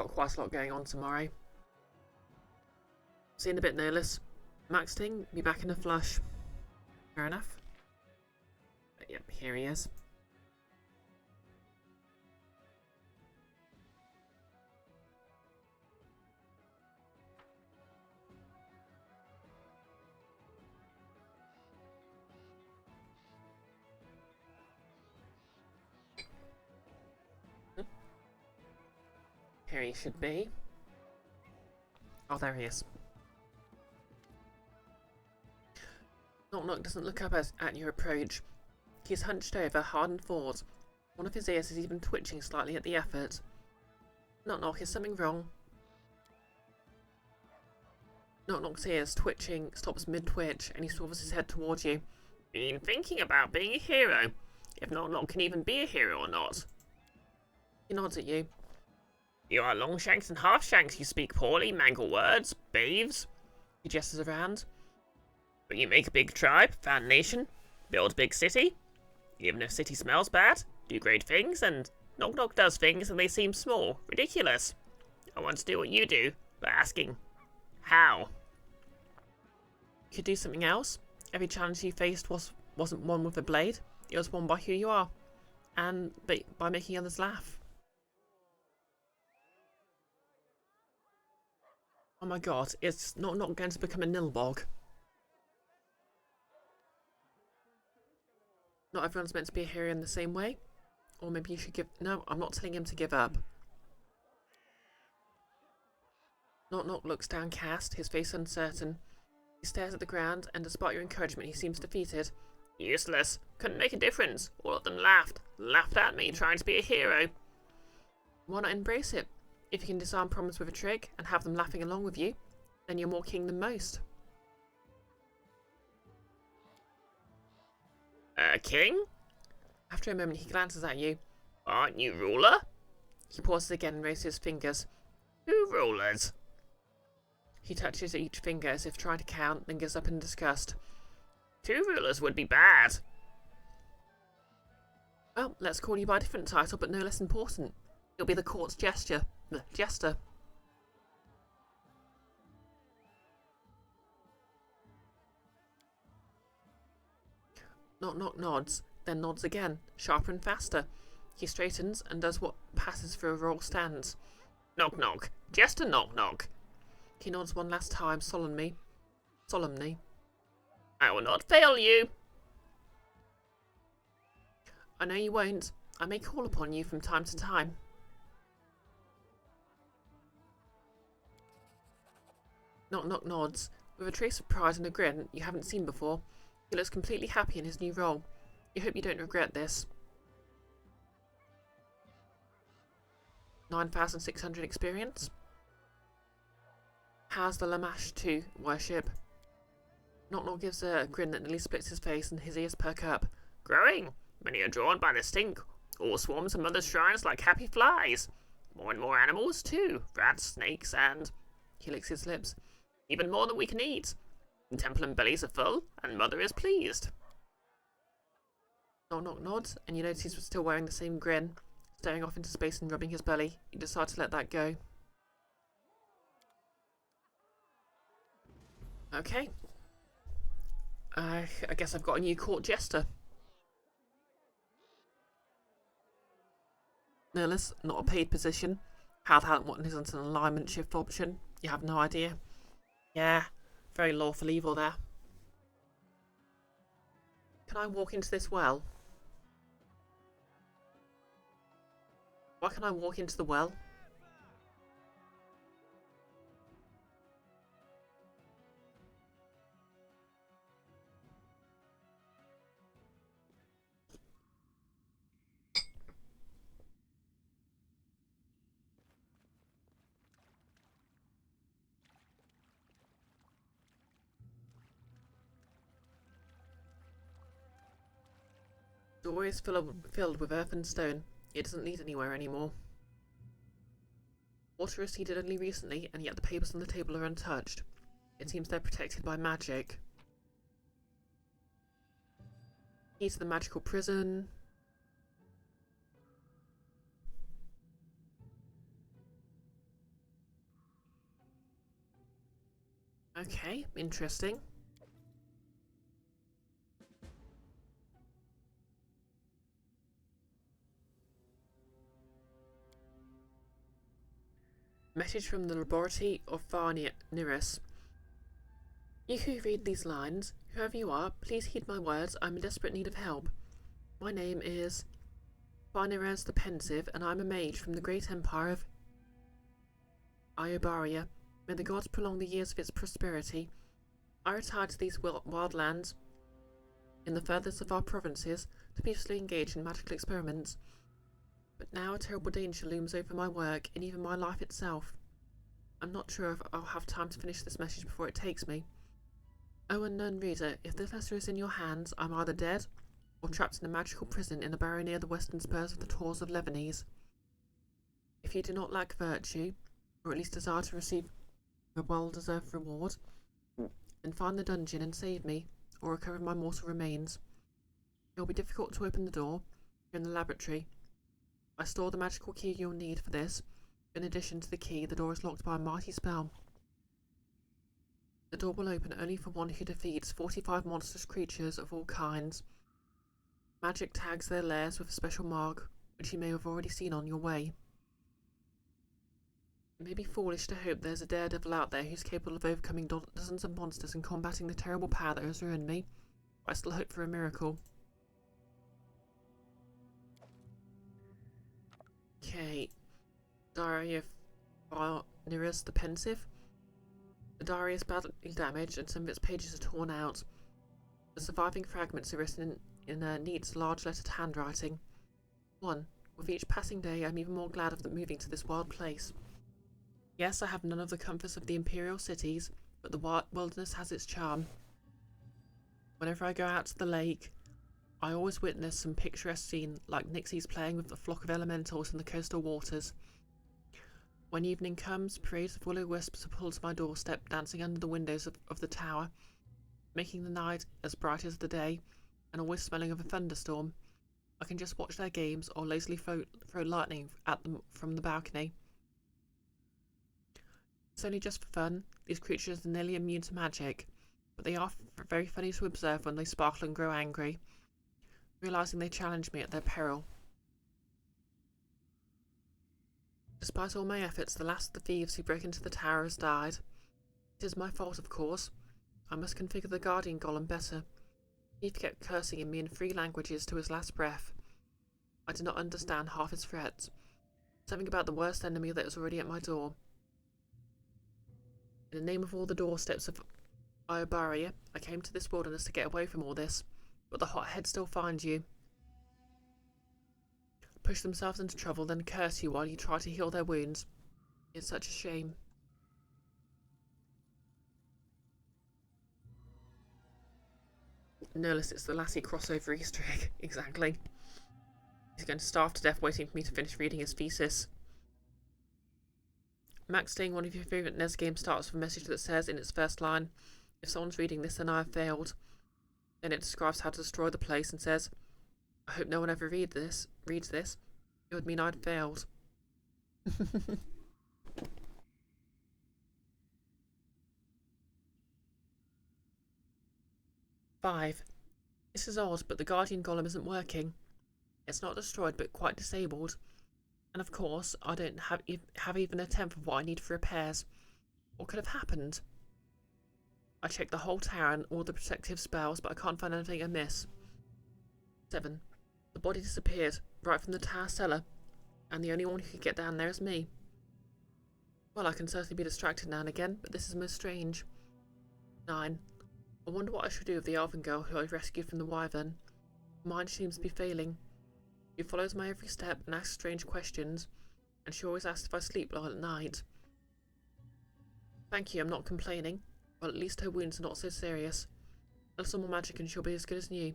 quite a lot going on tomorrow. See you in a bit, Nihilus. Max Ting, be back in a flush. Fair enough. But yep, here he is. Here he should be. Oh, there he is. Knock Knock doesn't look up at your approach. He is hunched over, hard and forward. One of his ears is even twitching slightly at the effort. Knock Knock, is something wrong? Knock Knock's ears twitching, stops mid-twitch, and he swivels his head towards you. Been thinking about being a hero. If Knock Knock can even be a hero or not. He nods at you. You are Longshanks and Halfshanks. You speak poorly, mangle words, bathes. He gestures around. But you make a big tribe, found nation, build a big city. Even if city smells bad, do great things, and Knock Knock does things and they seem small, ridiculous. I want to do what you do, but asking, how? You could do something else. Every challenge you faced wasn't won with a blade. It was won by who you are, and by making others laugh. Oh my god, it's not going to become a nilbog. Not everyone's meant to be a hero in the same way. Or maybe you should give... No, I'm not telling him to give up. Knock Knock looks downcast, his face uncertain. He stares at the ground, and despite your encouragement, he seems defeated. Useless. Couldn't make a difference. All of them laughed. Laughed at me, trying to be a hero. Why not embrace it? If you can disarm problems with a trick, and have them laughing along with you, then you're more king than most. King? After a moment, he glances at you. Aren't you ruler? He pauses again and raises his fingers. Who rulers? He touches each finger as if trying to count, then gives up in disgust. 2 rulers would be bad. Well, let's call you by a different title, but no less important. You'll be the court's jester. Knock knock nods, then nods again, sharper and faster. He straightens and does what passes for a royal stance. Knock knock. Jester knock knock. He nods one last time, solemnly. I will not fail you. I know you won't. I may call upon you from time to time. Knock knock nods, with a trace of pride and a grin you haven't seen before. He looks completely happy in his new role. You hope you don't regret this. 9,600 experience. How's the Lamash 2 worship? Knock knock gives a grin that nearly splits his face and his ears perk up. Growing. Many are drawn by the stink. All swarms of mother's shrines like happy flies. More and more animals too. Rats, snakes, and... He licks his lips. Even more than we can eat. The temple and bellies are full, and mother is pleased. Knock knock nods, and you notice he's still wearing the same grin, staring off into space and rubbing his belly. You decide to let that go. Okay. I guess I've got a new court jester. Nerless, not a paid position. How the hell one isn't an alignment shift option? You have no idea. Yeah, very lawful evil there. Can I walk into this well? Why can I walk into the well? The door is filled with earth and stone. It doesn't lead anywhere anymore. Water receded only recently, and yet the papers on the table are untouched. It seems they're protected by magic. Key to the magical prison. Okay, interesting. Message from the laboratory of Farniris. You who read these lines, whoever you are, please heed my words. I'm in desperate need of help. My name is Farniris the Pensive, and I'm a mage from the great empire of Iobaria. May the gods prolong the years of its prosperity. I retired to these wildlands in the furthest of our provinces to peacefully engage in magical experiments. But now a terrible danger looms over my work and even my life itself. I'm not sure if I'll have time to finish this message before it takes me. Oh, unknown reader, if this letter is in your hands, I'm either dead or trapped in a magical prison in a barrow near the western spurs of the Tors of Lebanese. If you do not lack virtue, or at least desire to receive a well-deserved reward, then find the dungeon and save me, or recover my mortal remains. It will be difficult to open the door. You're in the laboratory. I store the magical key you'll need for this. In addition to the key, the door is locked by a mighty spell. The door will open only for one who defeats 45 monstrous creatures of all kinds. Magic tags their lairs with a special mark, which you may have already seen on your way. It may be foolish to hope there's a daredevil out there who's capable of overcoming dozens of monsters and combating the terrible power that has ruined me. I still hope for a miracle. Okay. Diary of Farniris the Pensive. The diary is badly damaged and some of its pages are torn out. The surviving fragments are written in a neat, large-lettered handwriting. 1. With each passing day, I'm even more glad of moving to this wild place. Yes, I have none of the comforts of the imperial cities, but the wilderness has its charm. Whenever I go out to the lake, I always witness some picturesque scene, like Nixies playing with a flock of elementals in the coastal waters. When evening comes, parades of will-o'-wisps are pulled to my doorstep, dancing under the windows of the tower, making the night as bright as the day, and always smelling of a thunderstorm. I can just watch their games or lazily throw lightning at them from the balcony. It's only just for fun. These creatures are nearly immune to magic, but they are very funny to observe when they sparkle and grow angry, realizing they challenge me at their peril. Despite all my efforts, the last of the thieves who broke into the tower has died. It is my fault, of course. I must configure the guardian golem better. He kept cursing at me in 3 languages to his last breath. I did not understand half his threats. Something about the worst enemy that was already at my door. In the name of all the doorsteps of Iobaria, I came to this wilderness to get away from all this, but the hotheads still find you. Push themselves into trouble, then curse you while you try to heal their wounds. It's such a shame. Nurless, it's the Lassie crossover Easter egg. Exactly. He's going to starve to death waiting for me to finish reading his thesis. Max, staying one of your favourite NES games starts with a message that says in its first line, "If someone's reading this, then I have failed." Then it describes how to destroy the place and says, "I hope no one ever reads this. It would mean I'd failed." 5. This is odd, but the Guardian Golem isn't working. It's not destroyed, but quite disabled. And of course, I don't have even a tenth of what I need for repairs. What could have happened? I checked the whole tower and all the protective spells, but I can't find anything amiss. 7. The body disappeared, right from the tower cellar, and the only one who could get down there is me. Well, I can certainly be distracted now and again, but this is most strange. 9. I wonder what I should do with the elven girl who I rescued from the wyvern. Her mind seems to be failing. She follows my every step and asks strange questions, and she always asks if I sleep well at night. Thank you, I'm not complaining. Well, at least her wounds are not so serious. A little more magic and she'll be as good as new.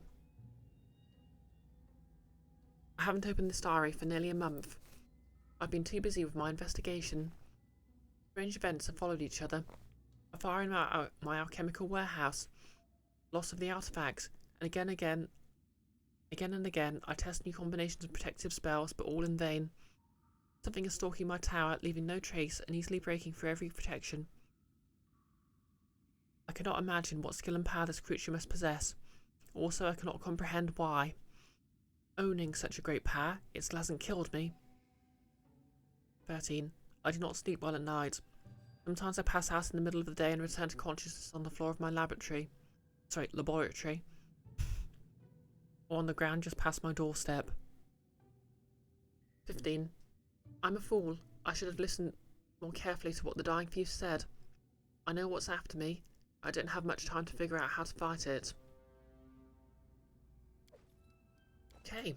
I haven't opened this diary for nearly a month. I've been too busy with my investigation. Strange events have followed each other. A fire in my alchemical warehouse, loss of the artifacts, and again and again, I test new combinations of protective spells, but all in vain. Something is stalking my tower, leaving no trace and easily breaking through every protection. I cannot imagine what skill and power this creature must possess. Also, I cannot comprehend why. Owning such a great power, it still hasn't killed me. 13. I do not sleep well at night. Sometimes I pass out in the middle of the day and return to consciousness on the floor of my laboratory. Or on the ground just past my doorstep. 15. I'm a fool. I should have listened more carefully to what the dying thief said. I know what's after me. I don't have much time to figure out how to fight it. Okay.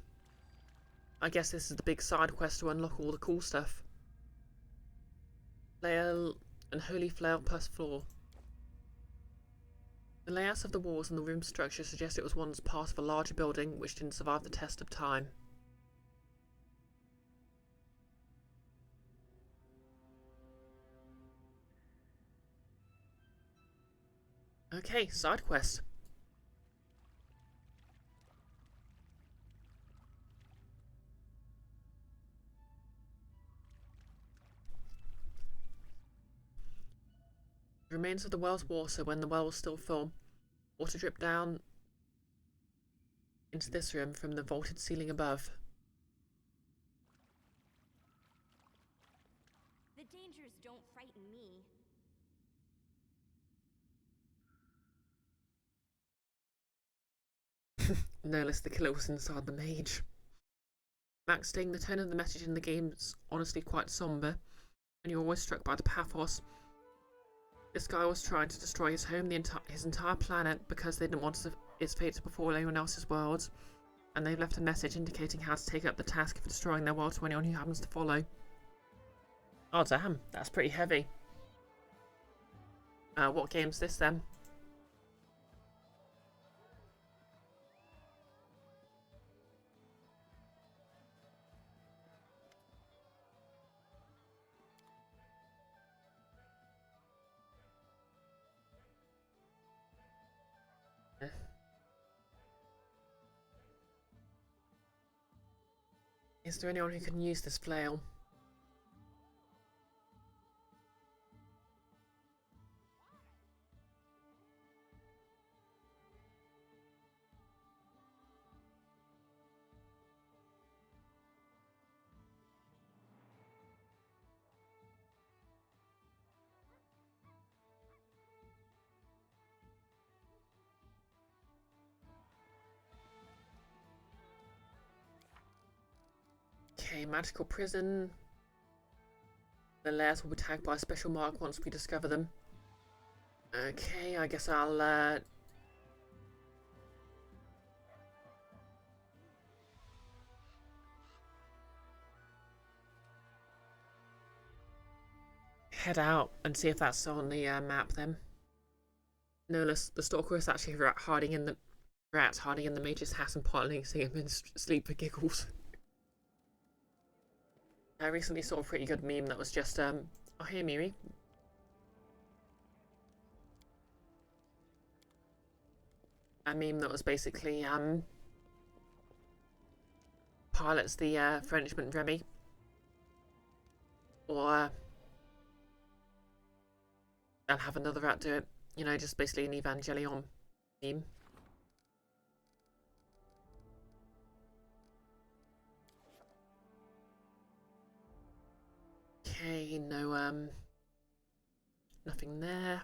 I guess this is the big side quest to unlock all the cool stuff. Flail and Holy Flail plus 4. The layouts of the walls and the room structure suggest it was once part of a larger building which didn't survive the test of time. Okay, side quest. The remains of the well's water when the well was still full. Water dripped down into this room from the vaulted ceiling above. The dangers don't frighten me. No less the killer was inside the mage. Max, the tone of the message in the game's honestly quite somber, and you're always struck by the pathos. This guy was trying to destroy his home, his entire planet, because they didn't want its fate to befall anyone else's world, and they've left a message indicating how to take up the task of destroying their world to anyone who happens to follow. Oh damn, that's pretty heavy. What game's this then? Is there anyone who can use this flail? Okay, magical prison. The lairs will be tagged by a special mark once we discover them. Okay, I guess I'll head out and see if that's on the map then. No, the stalker is actually hiding in the rats hiding in the mage's hat and piloting him in sleep for giggles. I recently saw a pretty good meme that was just oh hey Miri. A meme that was basically pilots the Frenchman Remy, or I'll have another rat do it. You know, just basically an Evangelion meme. Okay, no, nothing there.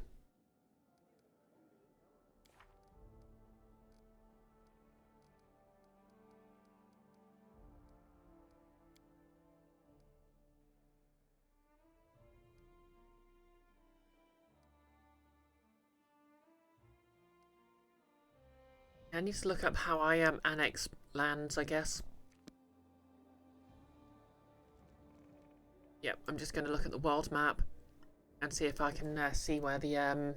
I need to look up how I annex lands, I guess. Yep, I'm just going to look at the world map and see if I can see where the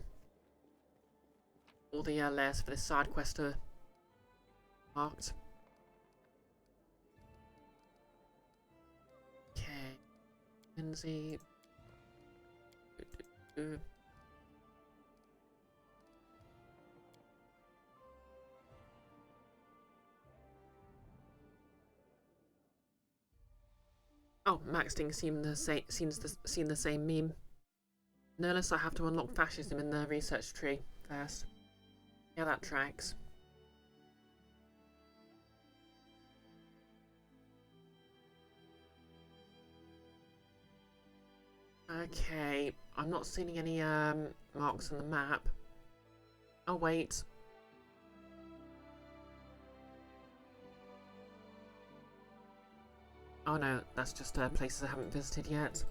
all the lairs for this side quest are marked. Okay, Lindsay. Oh, Maxting seemed seen the same meme. No less I have to unlock fascism in the research tree first. Yeah, that tracks. Okay, I'm not seeing any marks on the map. Oh wait. Oh no, that's just places I haven't visited yet.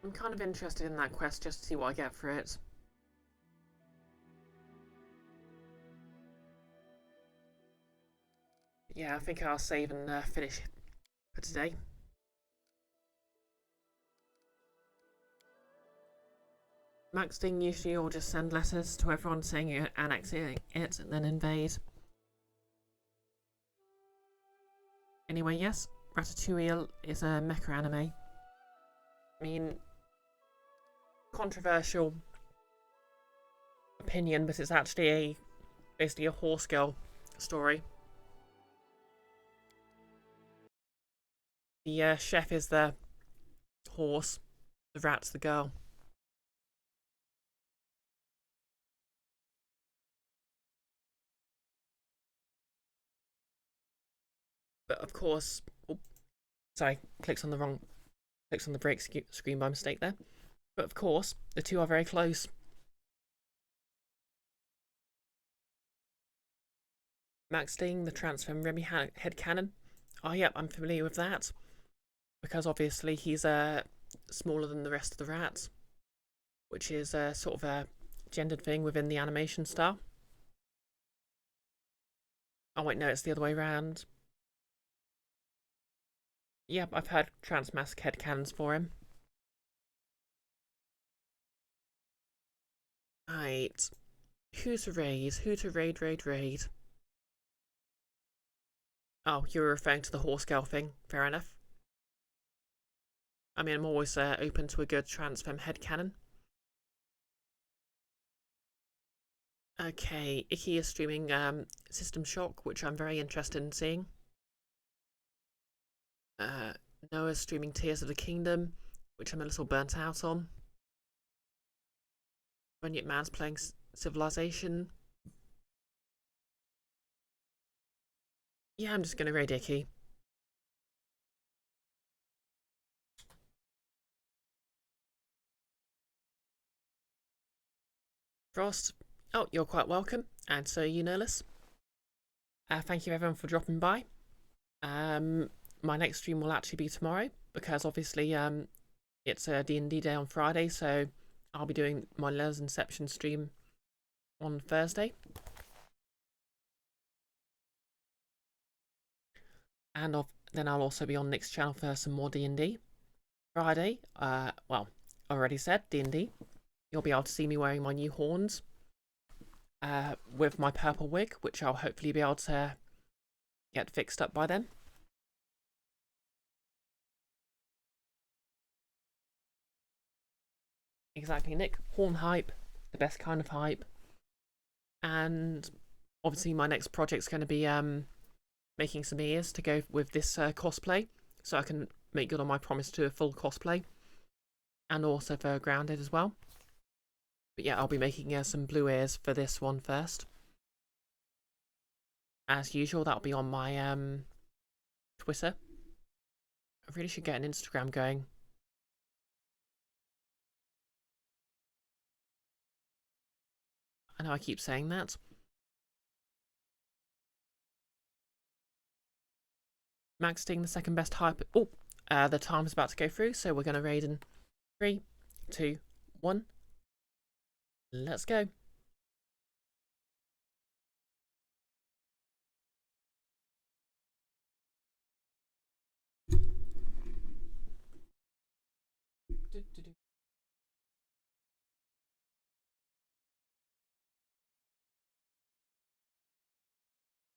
I'm kind of interested in that quest just to see what I get for it. Yeah, I think I'll save and finish it for today. Maxting usually will just send letters to everyone saying you're annexing it and then invade. Anyway, yes, Ratatouille is a mecha anime. I mean, controversial opinion, but it's actually basically a horse girl story. The chef is the horse, the rat's the girl. But of course, oh, sorry, clicks on the break screen by mistake there. But of course, the two are very close. Maxting, the transform Remy headcanon. Oh, yep, I'm familiar with that. Because obviously he's smaller than the rest of the rats, which is sort of a gendered thing within the animation style. Oh wait, no, it's the other way around. Yep, I've heard transmask headcanons for him. Right. Who to raid? Who to raid? Oh, you were referring to the horse girl thing. Fair enough. I mean, I'm always open to a good transform headcanon. Okay, Icky is streaming System Shock, which I'm very interested in seeing. Noah's streaming Tears of the Kingdom, which I'm a little burnt out on. Bunyip Man's playing Civilization. Yeah, I'm just going to raid Icky. Frost. Oh, you're quite welcome. And so you, Nerlus. Thank you everyone for dropping by. My next stream will actually be tomorrow because obviously it's a D&D day on Friday, so I'll be doing my Les Inception stream on Thursday. And then I'll also be on Nick's channel for some more D&D. Friday, well, already said, D&D. You'll be able to see me wearing my new horns with my purple wig, which I'll hopefully be able to get fixed up by then. Exactly, Nick. Horn hype, the best kind of hype. And obviously my next project's going to be making some ears to go with this cosplay, so I can make good on my promise to a full cosplay. And also for Grounded as well. But yeah, I'll be making some blue ears for this one first. As usual, that'll be on my Twitter. I really should get an Instagram going. I know I keep saying that. Max taking the second best hype. Oh, the time's about to go through, so we're going to raid in 3, 2, 1. Let's go.